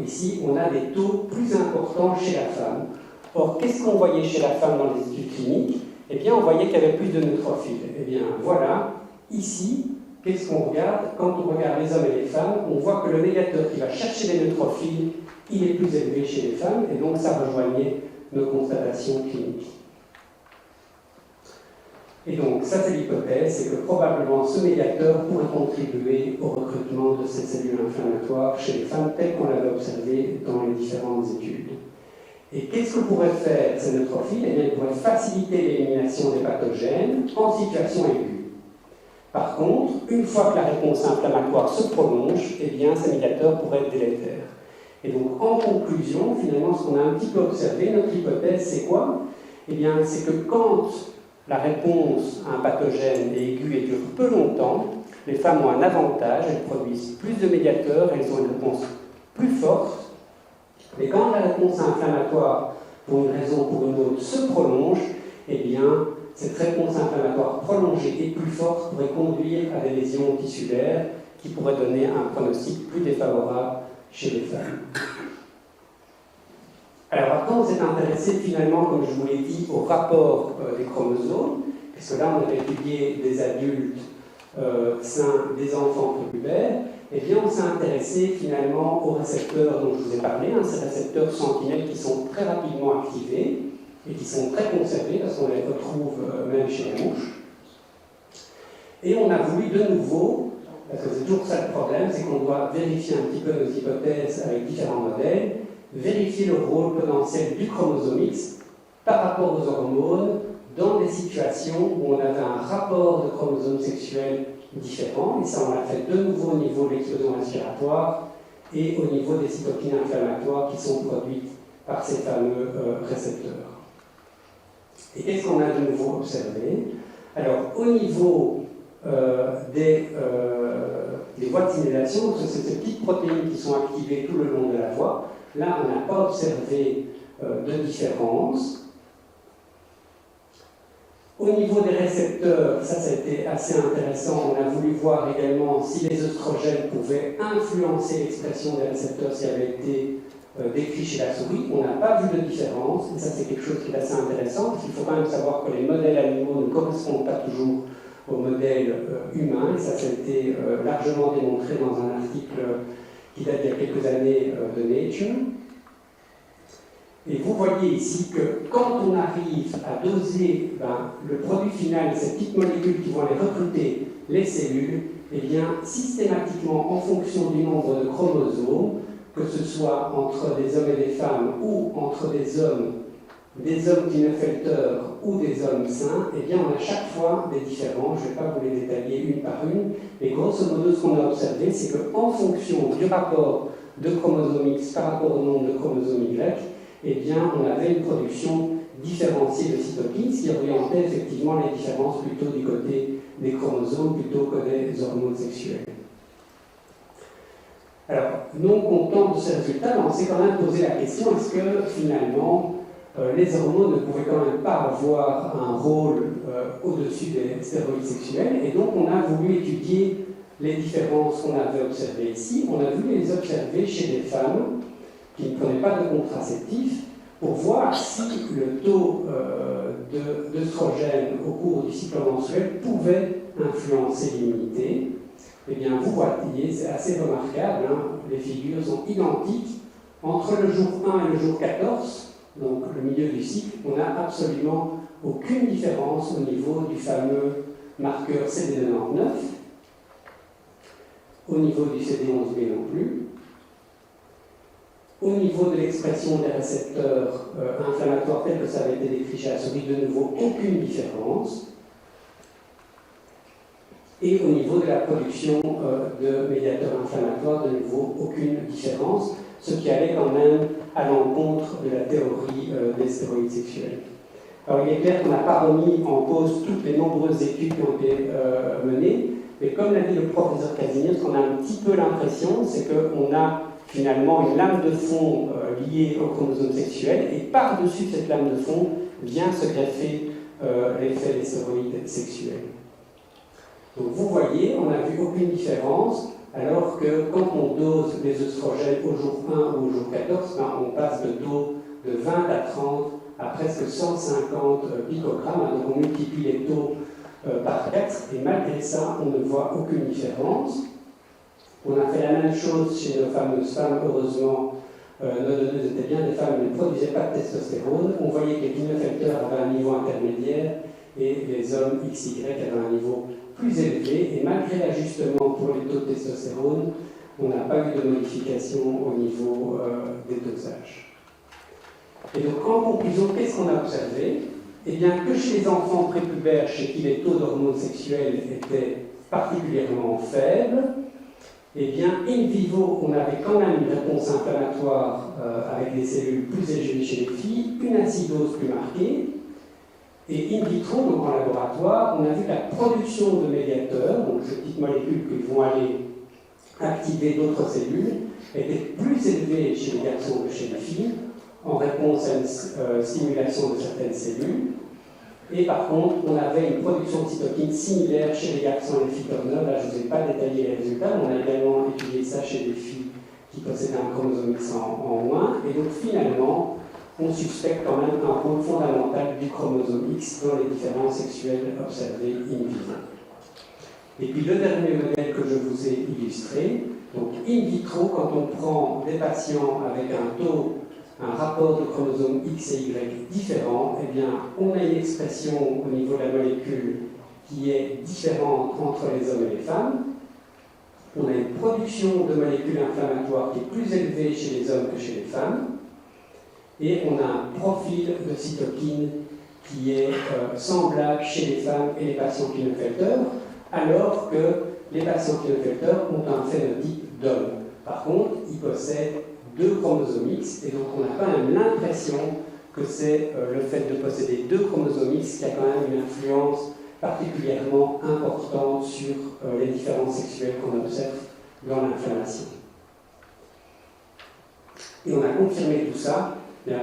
Speaker 1: ici, on a des taux plus importants chez la femme. Or, qu'est-ce qu'on voyait chez la femme dans les études cliniques? Eh bien, on voyait qu'il y avait plus de neutrophiles. Eh bien, voilà, ici, qu'est-ce qu'on regarde? Quand on regarde les hommes et les femmes, on voit que le médiateur qui va chercher les neutrophiles, il est plus élevé chez les femmes, et donc ça rejoignait nos constatations cliniques. Et donc, ça c'est l'hypothèse, c'est que probablement ce médiateur pourrait contribuer au recrutement de ces cellules inflammatoires chez les femmes, telles qu'on l'avait observé dans les différentes études. Et qu'est-ce que pourraient faire ces neutrophiles? Eh bien, ils pourraient faciliter l'élimination des pathogènes en situation aiguë. Par contre, une fois que la réponse inflammatoire se prolonge, eh bien, ces médiateurs pourraient être délétères. Et donc, en conclusion, finalement, ce qu'on a un petit peu observé, notre hypothèse, c'est quoi? Eh bien, c'est que quand la réponse à un pathogène est aiguë et dure peu longtemps, les femmes ont un avantage, elles produisent plus de médiateurs, elles ont une réponse plus forte. Mais quand la réponse inflammatoire, pour une raison ou pour une autre, se prolonge, eh bien, cette réponse inflammatoire prolongée et plus forte pourrait conduire à des lésions tissulaires qui pourraient donner un pronostic plus défavorable chez les femmes. Alors après, on s'est intéressé finalement, comme je vous l'ai dit, au rapport des chromosomes, puisque là, on a étudié des adultes sains, des enfants prépubères. Eh bien, on s'est intéressé finalement aux récepteurs dont je vous ai parlé, ces récepteurs sentinelles qui sont très rapidement activés et qui sont très conservés parce qu'on les retrouve même chez les mouches. Et on a voulu de nouveau, parce que c'est toujours ça le problème, c'est qu'on doit vérifier un petit peu nos hypothèses avec différents modèles, vérifier le rôle potentiel du chromosome X par rapport aux hormones dans des situations où on avait un rapport de chromosomes sexuels différents, et ça on l'a fait de nouveau au niveau de l'explosion respiratoire et au niveau des cytokines inflammatoires qui sont produites par ces fameux récepteurs. Et qu'est-ce qu'on a de nouveau observé? Alors, au niveau des voies de signalisation, c'est ces petites protéines qui sont activées tout le long de la voie. Là, on n'a pas observé de différence. Au niveau des récepteurs, ça a été assez intéressant. On a voulu voir également si les œstrogènes pouvaient influencer l'expression des récepteurs qui avaient été décrits chez la souris. On n'a pas vu de différence, et ça c'est quelque chose qui est assez intéressant, parce qu'il faut quand même savoir que les modèles animaux ne correspondent pas toujours aux modèles humains, et ça a été largement démontré dans un article qui date d'il y a quelques années de Nature. Et vous voyez ici que quand on arrive à doser le produit final, ces petites molécules qui vont aller recruter les cellules, eh bien, systématiquement, en fonction du nombre de chromosomes, que ce soit entre des hommes et des femmes ou entre des hommes Klinefelter ou des hommes sains, eh bien, on a chaque fois des différences. Je ne vais pas vous les détailler une par une, mais grosso modo, ce qu'on a observé, c'est qu'en fonction du rapport de chromosome X par rapport au nombre de chromosomes Y, eh bien, on avait une production différenciée de cytokines, ce qui orientait effectivement les différences plutôt du côté des chromosomes plutôt que des hormones sexuelles. Alors, non content de ces résultats, on s'est quand même posé la question, est-ce que finalement les hormones ne pouvaient quand même pas avoir un rôle au-dessus des stéroïdes sexuels? Et donc on a voulu étudier les différences qu'on avait observées ici. On a voulu les observer chez des femmes qui ne prenaient pas de contraceptifs pour voir si le taux d'œstrogène au cours du cycle menstruel pouvait influencer l'immunité. Eh bien, vous voyez, c'est assez remarquable, les figures sont identiques. Entre le jour 1 et le jour 14, donc le milieu du cycle, on n'a absolument aucune différence au niveau du fameux marqueur CD99, au niveau du CD11B non plus. Au niveau de l'expression des récepteurs inflammatoires tels que ça avait été décrit chez la souris, de nouveau, aucune différence. Et au niveau de la production de médiateurs inflammatoires, de nouveau, aucune différence, ce qui allait quand même à l'encontre de la théorie des stéroïdes sexuels. Alors il est clair qu'on n'a pas remis en cause toutes les nombreuses études qui ont été menées, mais comme l'a dit le professeur Casimir, ce qu'on a un petit peu l'impression, c'est qu'on a finalement une lame de fond liée au chromosome sexuel, et par-dessus cette lame de fond vient se greffer l'effet des stéroïdes sexuels. Donc vous voyez, on n'a vu aucune différence, alors que quand on dose les œstrogènes au jour 1 ou au jour 14, ben, on passe de taux de 20 à 30 à presque 150 picogrammes, donc on multiplie les taux par 4, et malgré ça, on ne voit aucune différence. On a fait la même chose chez nos fameuses femmes, heureusement, nos donneuses étaient bien des femmes, mais ne produisaient pas de testostérone. On voyait que les Klinefelter avaient un niveau intermédiaire et les hommes XY avaient un niveau plus élevé, et malgré l'ajustement pour les taux de testostérone, on n'a pas eu de modification au niveau des dosages. Et donc, en conclusion, qu'est-ce qu'on a observé? Eh bien, que chez les enfants prépubères, chez qui les taux d'hormones sexuelles étaient particulièrement faibles, eh bien, in vivo, on avait quand même une réponse inflammatoire avec des cellules plus élevées chez les filles, une acidose plus marquée, et in vitro, donc en laboratoire, on a vu que la production de médiateurs, donc ces petites molécules qui vont aller activer d'autres cellules, était plus élevée chez les garçons que chez les filles, en réponse à une stimulation de certaines cellules. Et par contre, on avait une production de cytokines similaire chez les garçons et les filles comme là, je ne vous ai pas détaillé les résultats, mais on a également étudié ça chez des filles qui possédaient un chromosome X en moins, et donc finalement, on suspecte quand même un rôle fondamental du chromosome X dans les différences sexuelles observées in vivo. Et puis le dernier modèle que je vous ai illustré, donc in vitro, quand on prend des patients avec un rapport de chromosome X et Y différent, eh bien, on a une expression au niveau de la molécule qui est différente entre les hommes et les femmes. On a une production de molécules inflammatoires qui est plus élevée chez les hommes que chez les femmes. Et on a un profil de cytokine qui est semblable chez les femmes et les patients Klinefelter, alors que les patients Klinefelter ont un phénotype d'homme. Par contre, ils possèdent 2 chromosomes X, et donc on a quand même l'impression que c'est le fait de posséder 2 chromosomes X qui a quand même une influence particulièrement importante sur les différences sexuelles qu'on observe dans l'inflammation. Et on a confirmé tout ça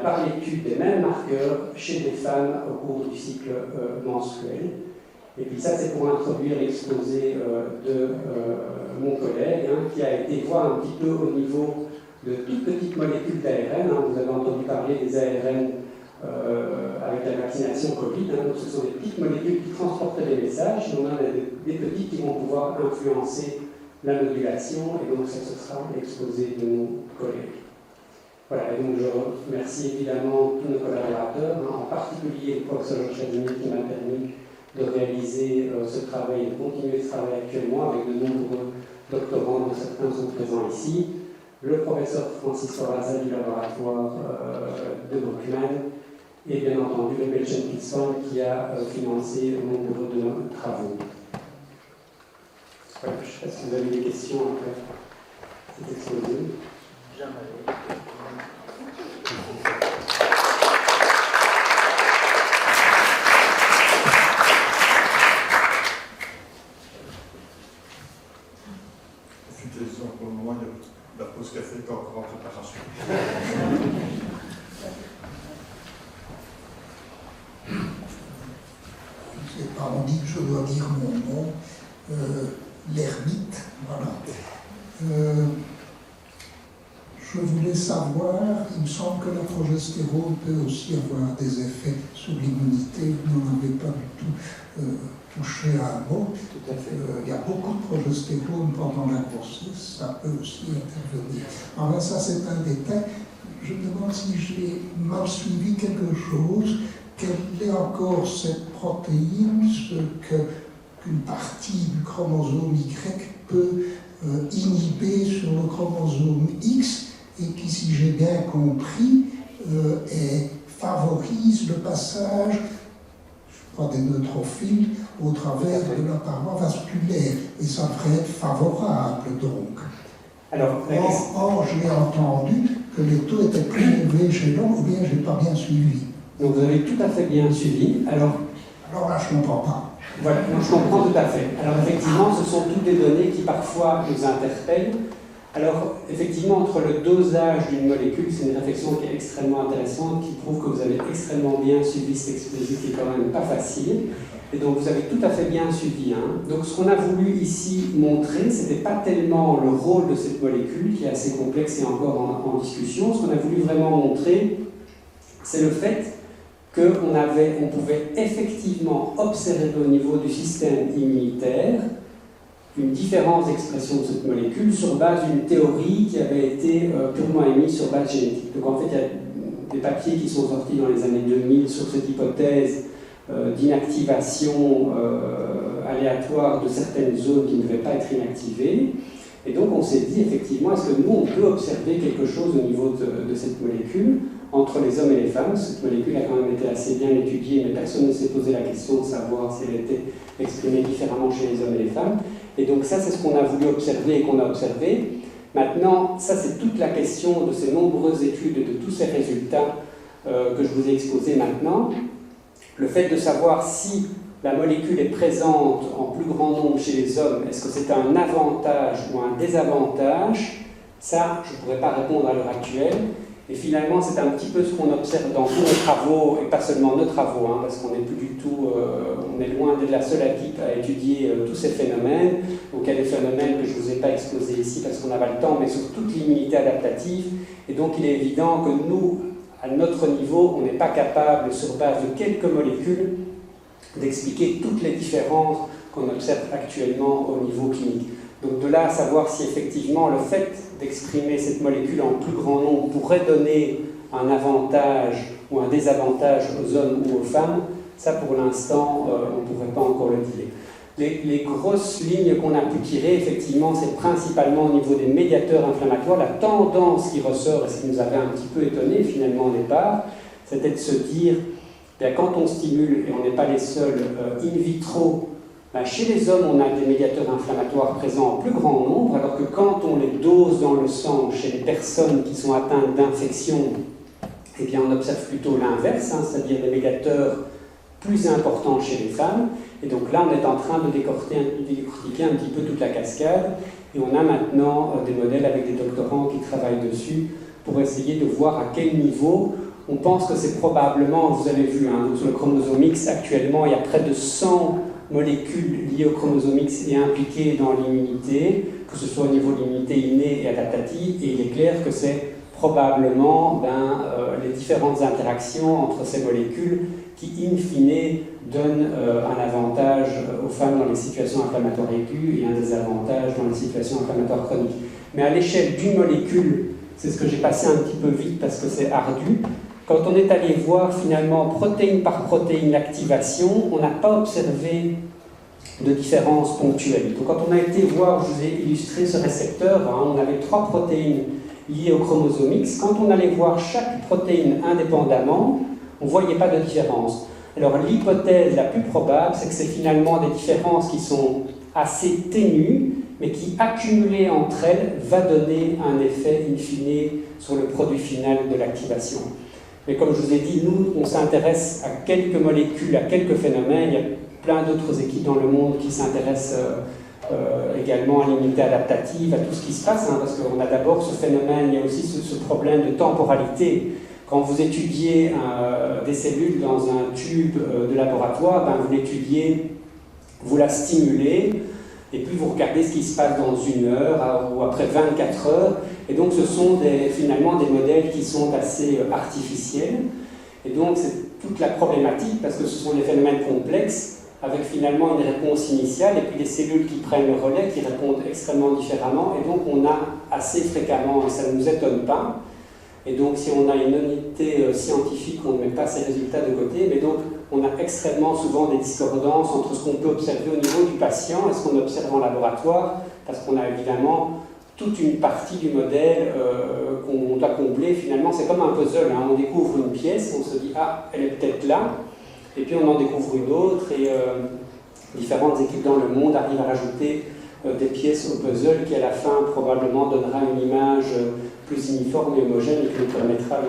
Speaker 1: par l'étude des mêmes marqueurs chez des femmes au cours du cycle menstruel. Et puis ça, c'est pour introduire l'exposé de mon collègue, qui a été voir un petit peu au niveau de toutes petites molécules d'ARN. Vous avez entendu parler des ARN avec la vaccination Covid. Donc ce sont des petites molécules qui transportent des messages. On a des petites qui vont pouvoir influencer la modulation. Et donc ça, ce sera l'exposé de mon collègue. Voilà, et donc je remercie évidemment tous nos collaborateurs, en particulier le professeur Chazini qui m'a permis de réaliser ce travail et de continuer ce travail actuellement avec de nombreux doctorants, dont certains sont présents ici, le professeur Francis Foraza du laboratoire de Bruckmann et bien entendu le Belgian Kids Fund qui a financé nombreux de nos travaux. Voilà, je ne sais pas si vous avez des questions après cet exposé.
Speaker 2: Pour le moment, il y a la pause café qui est encore en préparation.
Speaker 3: C'est pas on dit que je dois dire mon nom, l'ermite, voilà. Je voulais savoir, il me semble que la progestérone peut aussi avoir des effets sur l'immunité, vous n'en avez pas du tout touché à un mot. Il y a beaucoup de progestérone pendant la grossesse, ça peut aussi intervenir. Enfin, ça c'est un détail. Je me demande si j'ai mal suivi quelque chose. Quelle est encore cette protéine, ce qu'une partie du chromosome Y peut inhiber sur le chromosome X et qui, si j'ai bien compris, favorise le passage des neutrophiles au travers de la paroi vasculaire. Et ça devrait être favorable, donc.
Speaker 1: Alors,
Speaker 3: or, j'ai entendu que les taux étaient plus élevés chez l'homme, ou bien je n'ai pas bien suivi.
Speaker 1: Donc, vous avez tout à fait bien suivi. Alors
Speaker 3: là, je ne comprends pas.
Speaker 1: Voilà, donc je comprends tout à fait. Alors, effectivement, ce sont toutes des données qui parfois nous interpellent. Alors, effectivement, entre le dosage d'une molécule, c'est une réflexion qui est extrêmement intéressante, qui prouve que vous avez extrêmement bien suivi cet exposé qui est quand même pas facile. Et donc, vous avez tout à fait bien suivi. Hein. Donc, ce qu'on a voulu ici montrer, ce n'était pas tellement le rôle de cette molécule, qui est assez complexe et encore en discussion. Ce qu'on a voulu vraiment montrer, c'est le fait qu'on pouvait effectivement observer au niveau du système immunitaire une différence d'expression de cette molécule sur base d'une théorie qui avait été purement émise sur base génétique. Donc en fait, il y a des papiers qui sont sortis dans les années 2000 sur cette hypothèse d'inactivation aléatoire de certaines zones qui ne devaient pas être inactivées. Et donc on s'est dit effectivement, est-ce que nous on peut observer quelque chose au niveau de cette molécule entre les hommes et les femmes? Cette molécule a quand même été assez bien étudiée, mais personne ne s'est posé la question de savoir si elle était exprimée différemment chez les hommes et les femmes. Et donc ça, c'est ce qu'on a voulu observer et qu'on a observé. Maintenant, ça c'est toute la question de ces nombreuses études et de tous ces résultats que je vous ai exposés maintenant. Le fait de savoir si la molécule est présente en plus grand nombre chez les hommes, est-ce que c'est un avantage ou un désavantage? Ça, je ne pourrais pas répondre à l'heure actuelle. Et finalement, c'est un petit peu ce qu'on observe dans tous nos travaux, et pas seulement nos travaux, hein, parce qu'on n'est plus du tout, on est loin d'être la seule équipe à étudier tous ces phénomènes. Donc il y a des phénomènes que je ne vous ai pas exposés ici parce qu'on n'a pas le temps, mais sur toute l'immunité adaptative. Et donc il est évident que nous, à notre niveau, on n'est pas capable, sur base de quelques molécules, d'expliquer toutes les différences qu'on observe actuellement au niveau clinique. Donc de là à savoir si effectivement le fait d'exprimer cette molécule en plus grand nombre pourrait donner un avantage ou un désavantage aux hommes ou aux femmes, ça pour l'instant on ne pourrait pas encore le dire. Les grosses lignes qu'on a pu tirer, effectivement, c'est principalement au niveau des médiateurs inflammatoires. La tendance qui ressort, et ce qui nous avait un petit peu étonné finalement au départ, c'était de se dire, bien, quand on stimule, et on n'est pas les seuls in vitro, ben, chez les hommes, on a des médiateurs inflammatoires présents en plus grand nombre, alors que quand on les dose dans le sang chez les personnes qui sont atteintes d'infection, eh bien, on observe plutôt l'inverse, hein, c'est-à-dire des médiateurs plus importants chez les femmes. Et donc là, on est en train de décortiquer un petit peu toute la cascade, et on a maintenant des modèles avec des doctorants qui travaillent dessus pour essayer de voir à quel niveau. On pense que c'est probablement, vous avez vu, hein, donc sur le chromosome X, actuellement, il y a près de 100 molécules liées au chromosome X et impliquées dans l'immunité, que ce soit au niveau de l'immunité innée et adaptative, et il est clair que c'est probablement les différentes interactions entre ces molécules qui, in fine, donnent un avantage aux femmes dans les situations inflammatoires aiguës et un désavantage dans les situations inflammatoires chroniques. Mais à l'échelle d'une molécule, c'est ce que j'ai passé un petit peu vite parce que c'est ardu. Quand on est allé voir finalement protéine par protéine l'activation, on n'a pas observé de différence ponctuelle. Donc quand on a été voir, je vous ai illustré ce récepteur, hein, on avait 3 protéines liées au chromosome X. Quand on allait voir chaque protéine indépendamment, on ne voyait pas de différence. Alors l'hypothèse la plus probable, c'est que c'est finalement des différences qui sont assez ténues, mais qui, accumulées entre elles, va donner un effet in fine sur le produit final de l'activation. Mais comme je vous ai dit, nous, on s'intéresse à quelques molécules, à quelques phénomènes. Il y a plein d'autres équipes dans le monde qui s'intéressent également à l'immunité adaptative, à tout ce qui se passe, hein, parce qu'on a d'abord ce phénomène, il y a aussi ce problème de temporalité. Quand vous étudiez des cellules dans un tube de laboratoire, ben, vous l'étudiez, vous la stimulez, et puis vous regardez ce qui se passe dans 1 heure ou après 24 heures. Et donc ce sont finalement des modèles qui sont assez artificiels. Et donc c'est toute la problématique, parce que ce sont des phénomènes complexes, avec finalement une réponse initiale, et puis des cellules qui prennent le relais, qui répondent extrêmement différemment. Et donc on a assez fréquemment, et ça ne nous étonne pas, et donc si on a une unité scientifique, on ne met pas ces résultats de côté, mais donc on a extrêmement souvent des discordances entre ce qu'on peut observer au niveau du patient et ce qu'on observe en laboratoire, parce qu'on a évidemment toute une partie du modèle qu'on doit combler. Finalement, c'est comme un puzzle, hein. On découvre une pièce, on se dit « Ah, elle est peut-être là », et puis on en découvre une autre, et différentes équipes dans le monde arrivent à rajouter des pièces au puzzle qui, à la fin, probablement donnera une image plus uniforme et homogène et qui nous permettra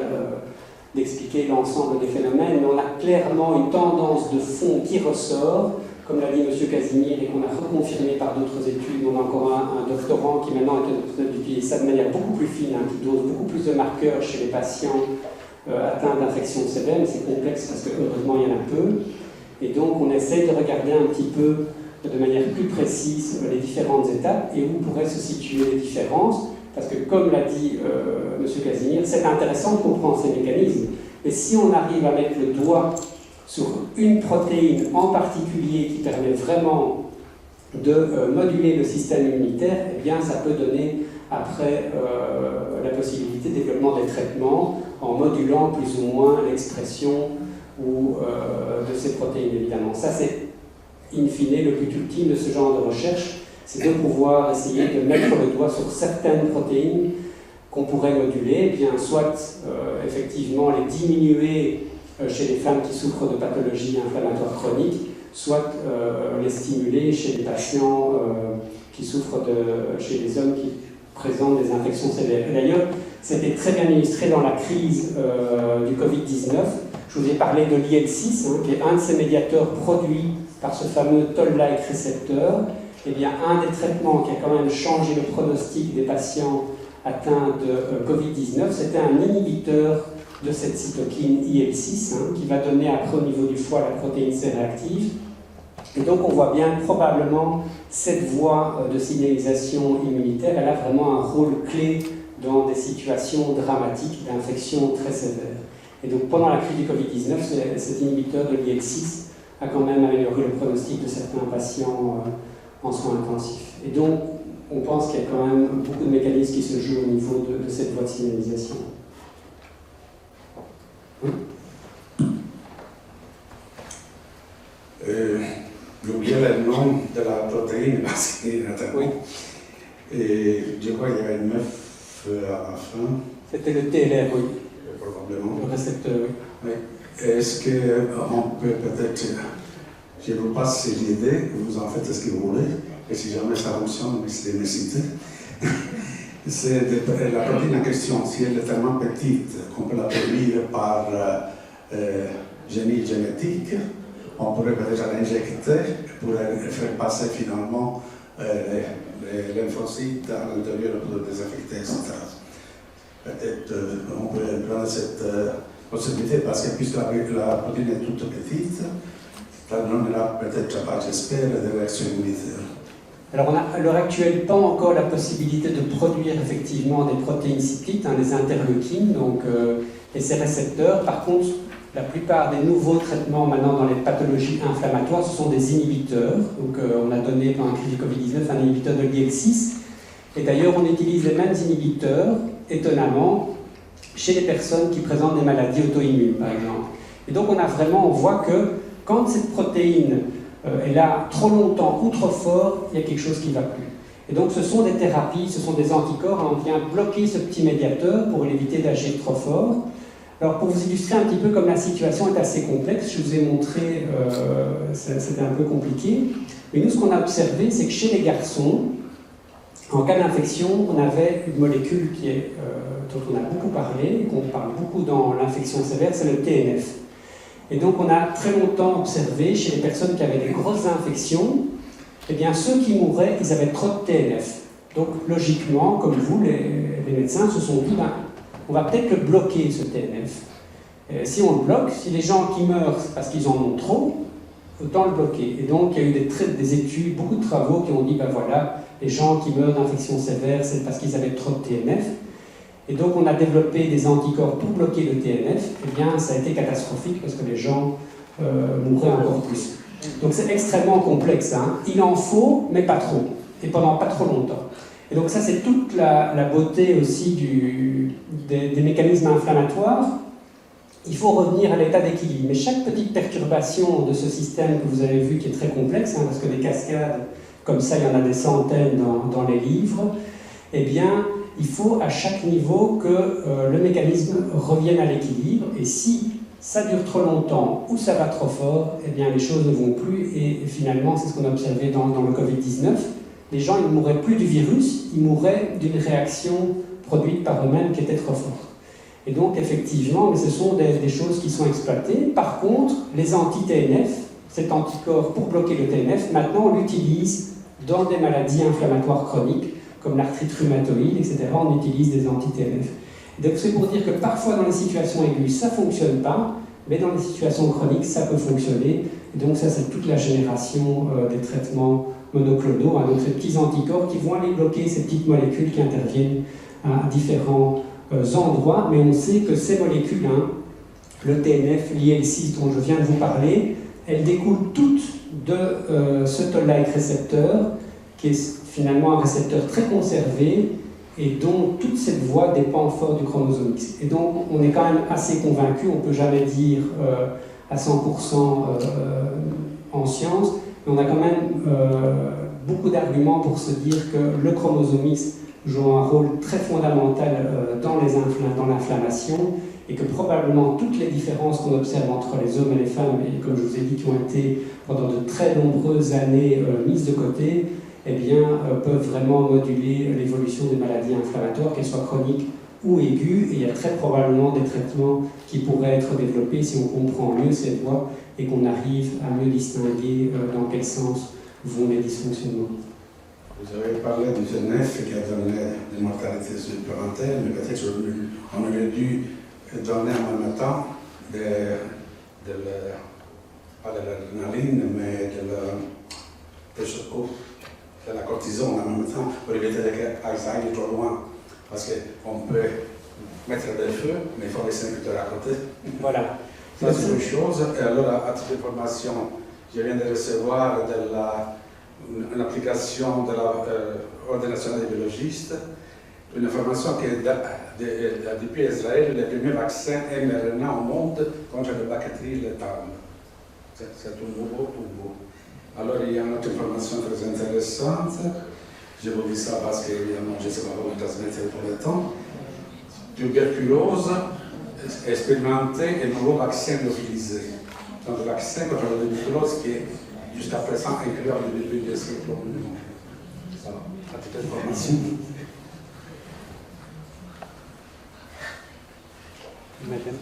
Speaker 1: d'expliquer l'ensemble des phénomènes. Mais on a clairement une tendance de fond qui ressort, comme l'a dit M. Casimir, et qu'on a reconfirmé par d'autres études. On a encore un doctorant qui maintenant est capable d'utiliser ça de manière beaucoup plus fine, qui dose beaucoup plus de marqueurs chez les patients atteints d'infections sévères, mais c'est complexe parce que heureusement il y en a peu. Et donc on essaie de regarder un petit peu de manière plus précise les différentes étapes et où pourraient se situer les différences. Parce que comme l'a dit M. Casimir, c'est intéressant de comprendre ces mécanismes. Mais si on arrive à mettre le doigt sur une protéine en particulier qui permet vraiment de moduler le système immunitaire, eh bien ça peut donner après la possibilité de développement des traitements en modulant plus ou moins l'expression de ces protéines, évidemment. Ça, c'est in fine le but ultime de ce genre de recherche, c'est de pouvoir essayer de mettre le doigt sur certaines protéines qu'on pourrait moduler, eh bien soit effectivement les diminuer chez les femmes qui souffrent de pathologies inflammatoires chroniques, soit les stimuler chez les patients qui souffrent chez les hommes qui présentent des infections sévères. D'ailleurs, c'était très bien illustré dans la crise du Covid-19. Je vous ai parlé de l'IL-6, qui est un de ces médiateurs produits par ce fameux Toll-like récepteur. Eh bien, un des traitements qui a quand même changé le pronostic des patients atteints de Covid-19, c'était un inhibiteur de cette cytokine IL-6, qui va donner après au niveau du foie la protéine C réactive. Et donc on voit bien probablement cette voie de signalisation immunitaire, elle a vraiment un rôle clé dans des situations dramatiques d'infection très sévères. Et donc pendant la crise du Covid-19, cet inhibiteur de l'IL-6 a quand même amélioré le pronostic de certains patients en soins intensifs. Et donc on pense qu'il y a quand même beaucoup de mécanismes qui se jouent au niveau de cette voie de signalisation.
Speaker 4: J'ai oublié le nom de la protéine parce qu'il est
Speaker 1: Oui.
Speaker 4: Et je crois qu'il y avait 9 à la fin.
Speaker 1: C'était le TLR, oui.
Speaker 4: Probablement.
Speaker 1: Le récepteur, oui.
Speaker 4: Est-ce qu'on peut peut-être. Je vous passe ces idées, vous en faites ce que vous voulez, et si jamais ça fonctionne, c'est des nécessités. C'est la protéine en question, si elle est tellement petite qu'on peut la produire par génie génétique, on pourrait peut-être l'injecter pour faire passer finalement les lymphocytes à l'intérieur pour désinfecter, etc. Peut-être on peut prendre cette possibilité parce que puisque la protéine est toute petite, ça donnera peut-être pas, j'espère, des réactions immunitaires.
Speaker 1: Alors on n'a à l'heure actuelle pas encore la possibilité de produire effectivement des protéines cycliques, des interleukines, donc, et ces récepteurs. Par contre, la plupart des nouveaux traitements maintenant dans les pathologies inflammatoires, ce sont des inhibiteurs. Donc on a donné pendant la crise du Covid-19 un inhibiteur de l'IL-6. Et d'ailleurs on utilise les mêmes inhibiteurs, étonnamment, chez les personnes qui présentent des maladies auto-immunes par exemple. Et donc on voit que quand cette protéine est là trop longtemps ou trop fort, il y a quelque chose qui ne va plus. Et donc ce sont des thérapies, ce sont des anticorps, on vient bloquer ce petit médiateur pour l'éviter d'agir trop fort. Alors pour vous illustrer un petit peu comme la situation est assez complexe, je vous ai montré, c'était un peu compliqué, mais nous ce qu'on a observé, c'est que chez les garçons, en cas d'infection, on avait une molécule dont on a beaucoup parlé, et qu'on parle beaucoup dans l'infection sévère, c'est le TNF. Et donc on a très longtemps observé chez les personnes qui avaient des grosses infections, eh bien ceux qui mouraient, ils avaient trop de TNF. Donc logiquement, comme vous, les médecins se sont dit, on va peut-être le bloquer ce TNF. Si on le bloque, si les gens qui meurent parce qu'ils en ont trop, autant le bloquer. Et donc il y a eu des études, beaucoup de travaux qui ont dit, voilà, les gens qui meurent d'infections sévères, c'est parce qu'ils avaient trop de TNF. Et donc on a développé des anticorps pour bloquer le TNF, eh bien ça a été catastrophique parce que les gens mouraient encore plus. Donc c'est extrêmement complexe, il en faut, mais pas trop, et pendant pas trop longtemps. Et donc ça c'est toute la beauté aussi des mécanismes inflammatoires. Il faut revenir à l'état d'équilibre, mais chaque petite perturbation de ce système que vous avez vu qui est très complexe, parce que des cascades comme ça, il y en a des centaines dans les livres, eh bien il faut à chaque niveau que le mécanisme revienne à l'équilibre, et si ça dure trop longtemps ou ça va trop fort, eh bien les choses ne vont plus, et finalement c'est ce qu'on a observé dans le Covid-19, les gens ils ne mouraient plus du virus, ils mouraient d'une réaction produite par eux-mêmes qui était trop forte. Et donc effectivement, ce sont des choses qui sont exploitées. Par contre, les anti-TNF, cet anticorps pour bloquer le TNF, maintenant on l'utilise dans des maladies inflammatoires chroniques, comme l'arthrite rhumatoïde, etc. On utilise des anti-TNF. Donc c'est pour dire que parfois dans les situations aiguës, ça ne fonctionne pas, mais dans les situations chroniques, ça peut fonctionner. Et donc ça, c'est toute la génération des traitements monoclonaux, hein, donc ces petits anticorps qui vont aller bloquer ces petites molécules qui interviennent à différents endroits, mais on sait que ces molécules, hein, le TNF, l'IL6 dont je viens de vous parler, elles découlent toutes de ce toll-like récepteur, qui est finalement un récepteur très conservé et dont toute cette voie dépend fort du chromosome X. Et donc on est quand même assez convaincu, on ne peut jamais dire à 100% en science, mais on a quand même beaucoup d'arguments pour se dire que le chromosome X joue un rôle très fondamental dans l'inflammation, et que probablement toutes les différences qu'on observe entre les hommes et les femmes, et comme je vous ai dit, qui ont été pendant de très nombreuses années mises de côté, eh bien, peuvent vraiment moduler l'évolution des maladies inflammatoires, qu'elles soient chroniques ou aiguës, et il y a très probablement des traitements qui pourraient être développés si on comprend mieux ces voies et qu'on arrive à mieux distinguer dans quel sens vont les dysfonctionnements.
Speaker 4: Vous avez parlé du TNF qui a donné des mortalités supplémentaires, mais peut-être on aurait dû donner en même temps pas de l'adrénaline, mais de la cortisone en même temps pour éviter que ça aille trop loin. Parce qu'on peut mettre des feux, mais il faut laisser un cutter à côté.
Speaker 1: Voilà.
Speaker 4: Ça, c'est une chose. Et alors, à titre d'information, je viens de recevoir une application de l'Ordre national des biologistes, une information que depuis Israël, le premier vaccin mRNA au monde contre le bactérie létale. C'est tout nouveau. Alors, il y a une autre information très intéressante. Je vous dis ça parce que, évidemment, je ne sais pas comment transmettre pour le temps. Tuberculose, expérimenté et nouveau vaccin utilisé. Donc, le vaccin contre la tuberculose qui est jusqu'à présent inclus dans le début de ce monde. Ça, à toute information.
Speaker 1: Madame.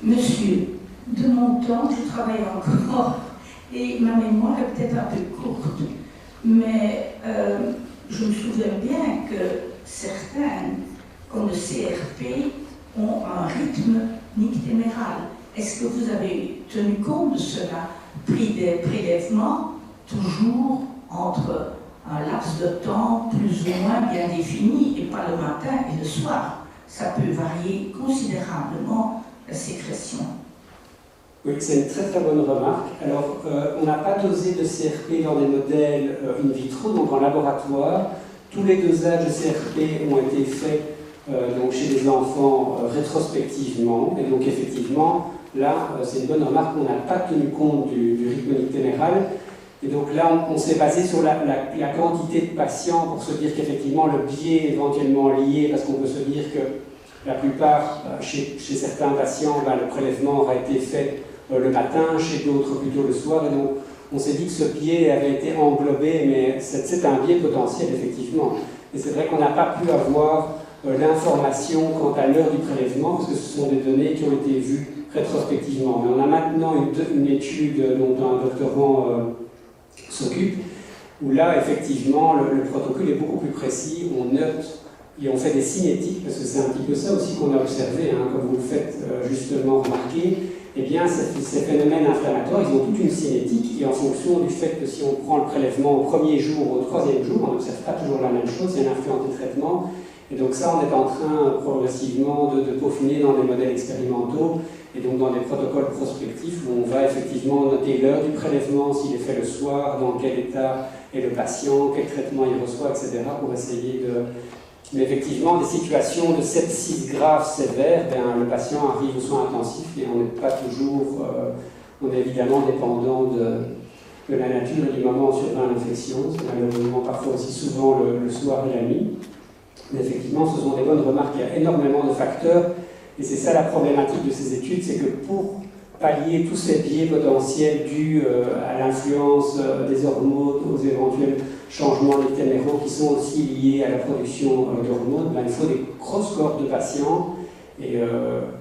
Speaker 5: Monsieur, de mon temps, je travaille encore et ma mémoire est peut-être un peu courte, mais je me souviens bien que certaines, comme le CRP, ont un rythme nictéméral. Est-ce que vous avez tenu compte de cela, pris des prélèvements toujours entre un laps de temps plus ou moins bien défini, et pas le matin et le soir? Ça peut varier considérablement la sécrétion.
Speaker 1: Oui, c'est une très très bonne remarque. Alors, on n'a pas dosé de CRP dans des modèles in vitro, donc en laboratoire. Tous les dosages de CRP ont été faits donc chez les enfants rétrospectivement. Et donc, effectivement, là, c'est une bonne remarque, on n'a pas tenu compte du rythme nictéméral. Et donc là, on s'est basé sur la quantité de patients pour se dire qu'effectivement, le biais est éventuellement lié, parce qu'on peut se dire que la plupart, chez certains patients, le prélèvement aura été fait le matin, chez d'autres plutôt le soir. Et donc, on s'est dit que ce biais avait été englobé, mais c'est un biais potentiel, effectivement. Et c'est vrai qu'on n'a pas pu avoir l'information quant à l'heure du prélèvement, parce que ce sont des données qui ont été vues rétrospectivement. Mais on a maintenant une étude dont un doctorant s'occupe, où là, effectivement, le protocole est beaucoup plus précis. On note et on fait des cinétiques, parce que c'est un petit peu ça aussi qu'on a observé, hein, comme vous le faites justement remarquer. Eh bien, ces phénomènes inflammatoires, ils ont toute une cinétique, et en fonction du fait que si on prend le prélèvement au premier jour ou au troisième jour, on n'observe pas toujours la même chose, il y a une influence des traitements. Et donc ça, on est en train progressivement de peaufiner dans des modèles expérimentaux, et donc dans des protocoles prospectifs où on va effectivement noter l'heure du prélèvement, s'il est fait le soir, dans quel état est le patient, quel traitement il reçoit, etc., pour essayer de... Mais effectivement, des situations de sepsis grave sévère, le patient arrive aux soins intensifs et on n'est pas toujours... on est évidemment dépendant de la nature et du moment où survient l'infection. C'est malheureusement parfois aussi souvent le soir et la nuit. Mais effectivement, ce sont des bonnes remarques. Il y a énormément de facteurs. Et c'est ça la problématique de ces études, c'est que pour pallier tous ces biais potentiels dus à l'influence des hormones, aux éventuels changements nictéméraux qui sont aussi liés à la production d'hormones, il faut des grosses cohortes de patients. Et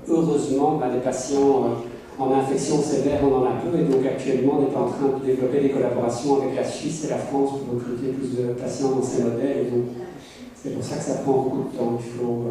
Speaker 1: heureusement, des patients en infection sévère, on en a peu, et donc actuellement, on est en train de développer des collaborations avec la Suisse et la France pour recruter plus de patients dans ces modèles. Et donc, c'est pour ça que ça prend beaucoup de temps. Il faut,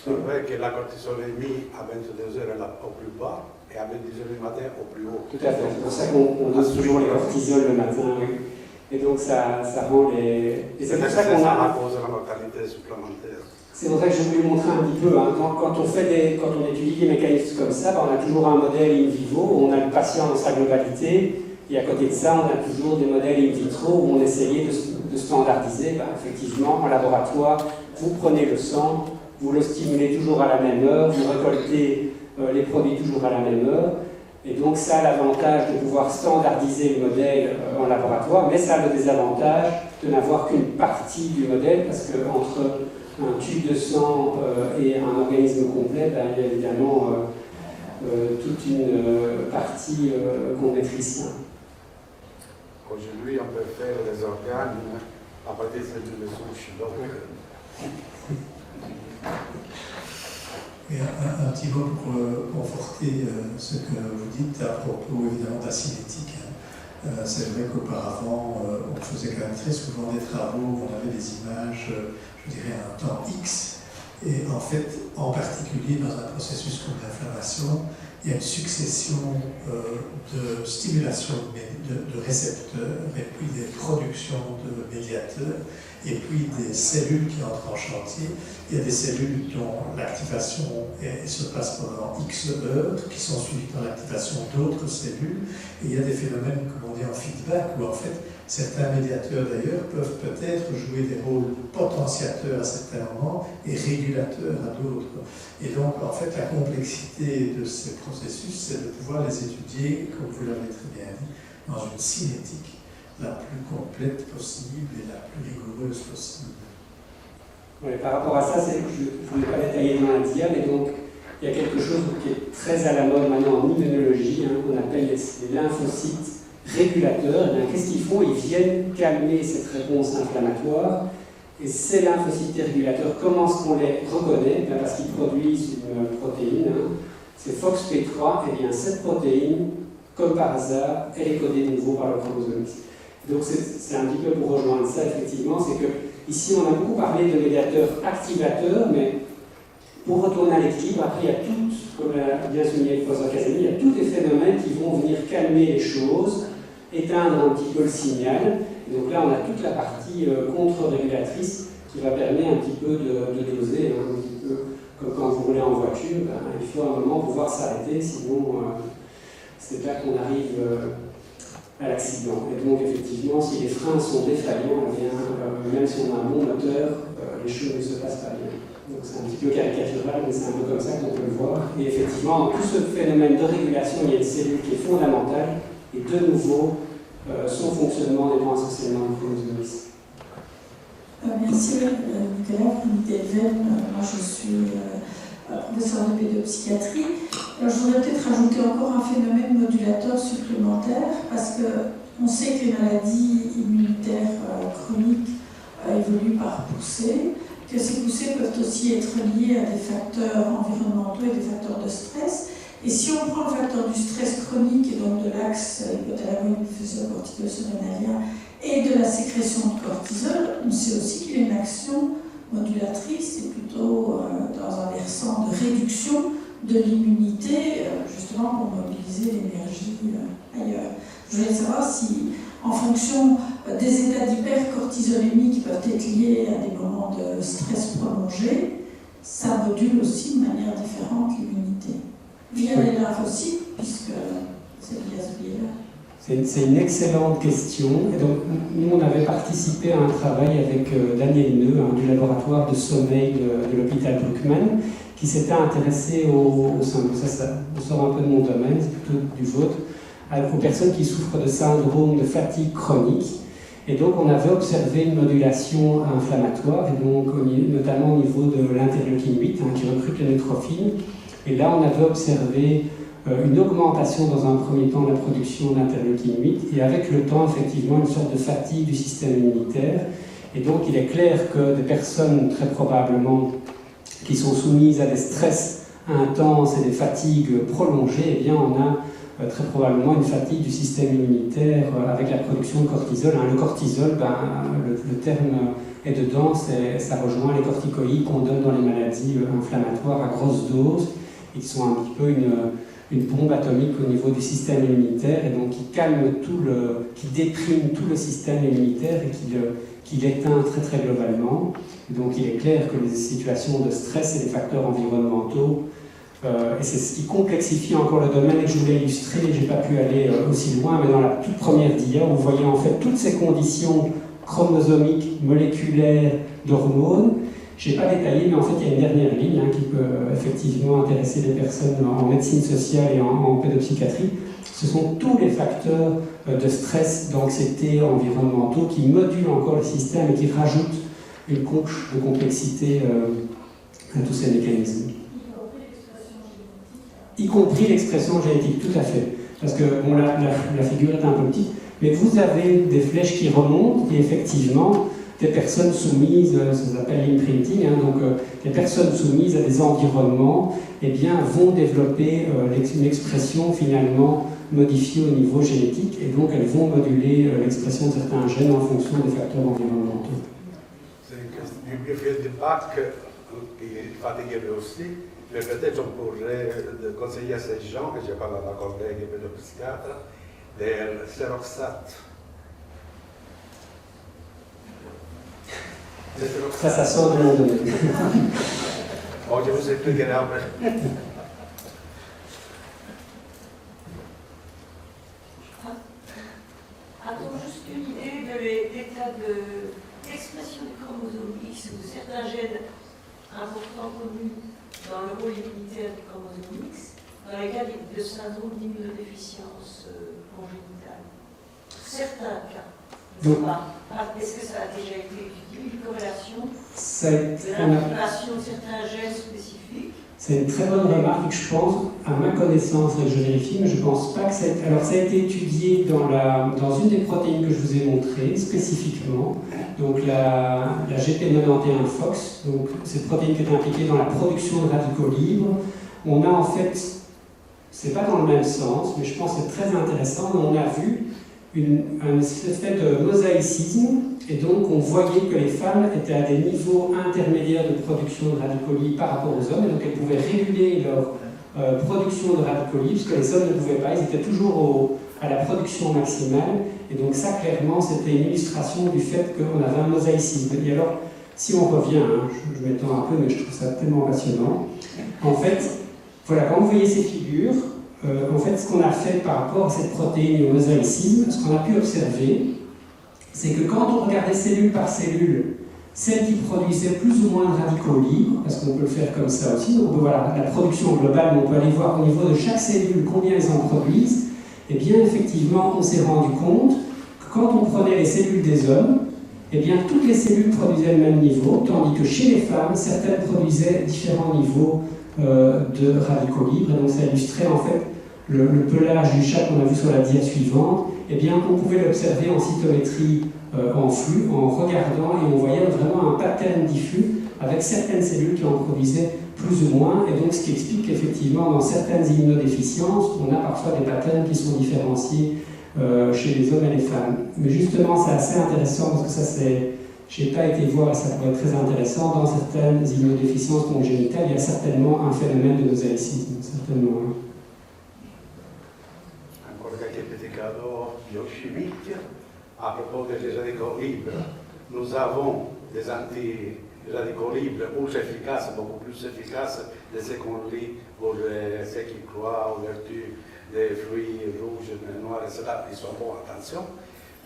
Speaker 6: Vous savez que la cortisolémie à 22 heures est au plus bas et à 22 heures du matin au plus haut.
Speaker 1: Tout à fait. C'est pour ça qu'on dose toujours les cortisols le matin. Oui. Et donc, ça rend les. Et c'est pour ça qu'on a.
Speaker 6: à cause de la mortalité supplémentaire.
Speaker 1: C'est pour ça que je voulais montrer un petit peu. Hein. Quand on étudie des mécanismes comme ça, on a toujours un modèle in vivo où on a le patient dans sa globalité. Et à côté de ça, on a toujours des modèles in vitro où on essayait de standardiser. Effectivement, en laboratoire, vous prenez le sang, vous le stimulez toujours à la même heure, vous récoltez les produits toujours à la même heure. Et donc ça a l'avantage de pouvoir standardiser le modèle en laboratoire, mais ça a le désavantage de n'avoir qu'une partie du modèle, parce qu'entre un tube de sang et un organisme complet, il y a évidemment toute une partie qu'on maîtrise.
Speaker 6: Aujourd'hui, on peut faire des organes à partir de cellules de souche. Donc,
Speaker 7: Et un petit mot pour conforter ce que vous dites à propos évidemment de la cinétique. C'est vrai qu'auparavant, on faisait quand même très souvent des travaux où on avait des images, je dirais, à un temps X. Et en fait, en particulier dans un processus comme l'inflammation, il y a une succession de stimulation de récepteurs, et puis des productions de médiateurs, et puis des cellules qui entrent en chantier. Il y a des cellules dont l'activation se passe pendant X heures, qui sont suivies par l'activation d'autres cellules. Et il y a des phénomènes, comme on dit, en feedback, où en fait, certains médiateurs d'ailleurs peuvent peut-être jouer des rôles potentiateurs à certains moments et régulateurs à d'autres. Et donc, en fait, la complexité de ces processus, c'est de pouvoir les étudier, comme vous l'avez très bien dit, dans une cinétique la plus complète possible et la plus rigoureuse possible.
Speaker 1: Ouais, par rapport à ça, je ne voulais pas détailler dans la dia, mais donc il y a quelque chose qui est très à la mode maintenant en immunologie, qu'on appelle les lymphocytes régulateurs. Qu'est-ce qu'ils font? Ils viennent calmer cette réponse inflammatoire. Et ces lymphocytes régulateurs, comment est-ce qu'on les reconnaît? Parce qu'ils produisent une protéine, c'est FOXP3, et bien cette protéine, comme par hasard, elle est codée de nouveau par le chromosome X. Donc c'est un petit peu pour rejoindre ça, effectivement, c'est que ici on a beaucoup parlé de médiateurs activateurs, mais pour retourner à l'équilibre, après il y a tout, comme l'a bien souligné le professeur Casani, il y a tous des phénomènes qui vont venir calmer les choses, éteindre un petit peu le signal. Et donc là on a toute la partie contre-régulatrice qui va permettre un petit peu de doser, un petit peu comme quand vous roulez en voiture, il faut à un moment pouvoir s'arrêter, sinon c'est là qu'on arrive à l'accident. Et donc, effectivement, si les freins sont défaillants, eh bien, même si on a un bon moteur, les choses ne se passent pas bien. Donc, c'est un petit peu caricatural, mais c'est un peu comme ça qu'on peut le voir. Et effectivement, dans tout ce phénomène de régulation, il y a une cellule qui est fondamentale, et de nouveau, son fonctionnement dépend essentiellement du chromosome X.
Speaker 5: Merci Nicolas, moi je suis professeur de pédopsychiatrie. Je voudrais peut-être rajouter encore un phénomène modulateur supplémentaire, parce qu'on sait que les maladies immunitaires chroniques évoluent par poussée, que ces poussées peuvent aussi être liées à des facteurs environnementaux et des facteurs de stress. Et si on prend le facteur du stress chronique, et donc de l'axe hypothalamo-hypophysaire cortico-surrénalien et de la sécrétion de cortisol, on sait aussi qu'il y a une action modulatrice, et plutôt dans un versant de réduction de l'immunité, justement pour mobiliser l'énergie ailleurs. Je voulais savoir si, en fonction des états d'hypercortisolémie qui peuvent être liés à des moments de stress prolongé, ça module aussi de manière différente l'immunité. Via les lymphocytes, puisque c'est via ce biais-là.
Speaker 1: C'est une excellente question. Et donc, nous, on avait participé à un travail avec Daniel Neu, du laboratoire de sommeil de l'hôpital Bruckmann, qui s'était intéressé on sort un peu de mon domaine, c'est plutôt du vôtre, aux personnes qui souffrent de syndrome de fatigue chronique. Et donc, on avait observé une modulation inflammatoire, et donc, notamment au niveau de l'interleukine 8, qui recrute les neutrophines. Et là, on avait observé une augmentation dans un premier temps de la production d'interleukine 8 et avec le temps effectivement une sorte de fatigue du système immunitaire. Et donc il est clair que des personnes très probablement qui sont soumises à des stress intenses et des fatigues prolongées, eh bien on a très probablement une fatigue du système immunitaire avec la production de cortisol. Le cortisol, le terme est dedans, ça rejoint les corticoïdes qu'on donne dans les maladies inflammatoires à grosse dose, et qui sont un petit peu une bombe atomique au niveau du système immunitaire, et donc qui déprime tout le système immunitaire et qui l'éteint très très globalement. Et donc il est clair que les situations de stress et les facteurs environnementaux, et c'est ce qui complexifie encore le domaine, et que je voulais illustrer, je n'ai pas pu aller aussi loin, mais dans la toute première dia, vous voyez en fait toutes ces conditions chromosomiques, moléculaires, d'hormones. Je n'ai pas détaillé, mais en fait, il y a une dernière ligne qui peut effectivement intéresser les personnes en médecine sociale et en pédopsychiatrie. Ce sont tous les facteurs de stress, d'anxiété environnementaux qui modulent encore le système et qui rajoutent une couche de complexité à tous ces mécanismes. Y compris l'expression génétique, tout à fait. Parce que bon, la figure est un peu petite, mais vous avez des flèches qui remontent et effectivement, des personnes soumises, ça s'appelle l'imprinting, donc des personnes soumises à des environnements vont développer une expression finalement modifiée au niveau génétique, et donc elles vont moduler l'expression de certains gènes en fonction des facteurs environnementaux.
Speaker 6: C'est une question du biais de Bach qui fatiguait aussi, mais peut-être on pourrait conseiller à ces gens, que je parle à ma collègue pédopsychiatre, des séroxates.
Speaker 1: Ça sort de mon domaine.
Speaker 6: Bon, je vous expliquerai après.
Speaker 8: A-t-on juste une idée de l'état d'expression du chromosome X ou de certains gènes importants connus dans le rôle immunitaire du chromosome X dans les cas de syndrome d'immunodéficience congénitale? Certains cas. Est-ce que ça a déjà été étudié, une corrélation de l'implication de certains gènes spécifiques?
Speaker 1: C'est une très bonne remarque, je pense, à ma connaissance, et je vérifie, mais je ne pense pas que ça a été... Alors ça a été étudié dans une des protéines que je vous ai montrées, spécifiquement, donc la GP91-FOX, donc cette protéine qui est impliquée dans la production de radicaux libres. On a en fait, c'est pas dans le même sens, mais je pense que c'est très intéressant, on a vu un effet de mosaïcisme, et donc on voyait que les femmes étaient à des niveaux intermédiaires de production de radicaux libres par rapport aux hommes, et donc elles pouvaient réguler leur production de radicaux libres, ce que les hommes ne pouvaient pas, ils étaient toujours à la production maximale, et donc ça clairement c'était une illustration du fait qu'on avait un mosaïcisme. Et alors, si on revient, je m'étends un peu, mais je trouve ça tellement passionnant, en fait, voilà, quand vous voyez ces figures, en fait, ce qu'on a fait par rapport à cette protéine et au mosaïcisme, ce qu'on a pu observer, c'est que quand on regardait cellule par cellule, celles qui produisaient plus ou moins de radicaux libres, parce qu'on peut le faire comme ça aussi, donc on peut voir la production globale, mais on peut aller voir au niveau de chaque cellule combien elles en produisent, et bien effectivement, on s'est rendu compte que quand on prenait les cellules des hommes, et bien toutes les cellules produisaient le même niveau, tandis que chez les femmes, certaines produisaient différents niveaux de radicaux libres, et donc ça illustrait en fait le pelage du chat qu'on a vu sur la dia suivante, et bien on pouvait l'observer en cytométrie en flux, en regardant, et on voyait vraiment un pattern diffus avec certaines cellules qui en produisaient plus ou moins, et donc ce qui explique qu'effectivement dans certaines immunodéficiences, on a parfois des patterns qui sont différenciés chez les hommes et les femmes. Mais justement c'est assez intéressant parce que ça c'est... Je n'ai pas été voir, ça pourrait être très intéressant, dans certaines immunodéficiences congénitales, il y a certainement un phénomène de mosaïcisme, certainement.
Speaker 6: Encore quelques petits cadeaux biochimiques. À propos des radicaux libres, nous avons des anti-radicaux libres ultra efficaces, beaucoup plus efficaces de ce qu'on lit pour ceux qui croient aux vertus des fruits rouges, noirs, etc. Ils sont bons, attention.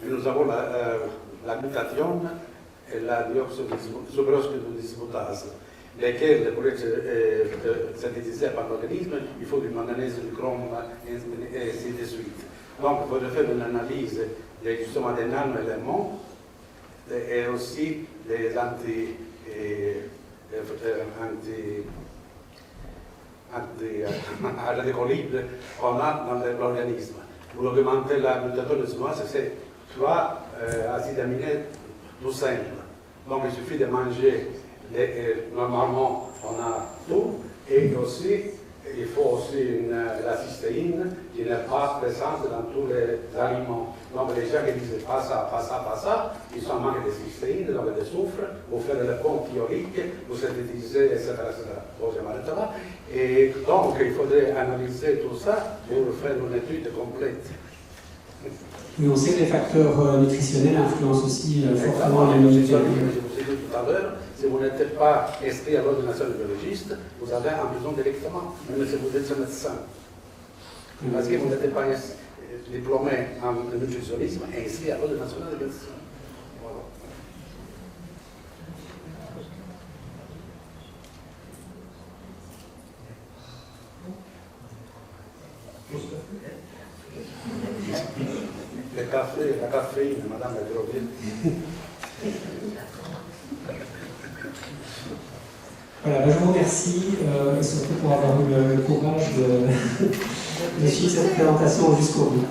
Speaker 6: Mais nous avons la glutathione et la dioxyribonucléose, lesquelles, pour être synthétisées par l'organisme, il faut du manganèse, du chrome, et ainsi de suite. Donc, il faut faire une analyse justement des nanoéléments et aussi des radicaux libres qu'on a dans l'organisme. Pour augmenter la glutathione, c'est soit acides aminés tout simple. Donc il suffit de manger normalement On a tout. Et aussi, il faut aussi la cystéine qui n'est pas présente dans tous les aliments. Donc les gens qui disent pas ça, pas ça, pas ça, ils sont en manque de cystéine, donc de soufre, vous faites le pont thyroïdique, vous synthétisez, etc. Bon, je m'arrête là. Et donc il faudrait analyser tout ça pour faire une étude complète.
Speaker 1: Oui, on sait que les facteurs nutritionnels influencent aussi fortement l'immunité.
Speaker 6: Je vous ai dit tout à l'heure, si vous n'êtes pas inscrit à l'ordre national de biologiste, vous avez un besoin directement, même si vous êtes médecin. Parce que vous n'êtes pas diplômé en nutritionnisme et inscrit à l'ordre national de médecine. Voilà. Le café, la caféine, madame la Groville.
Speaker 1: Voilà, je vous remercie, et surtout pour avoir eu le courage de suivre cette présentation jusqu'au bout.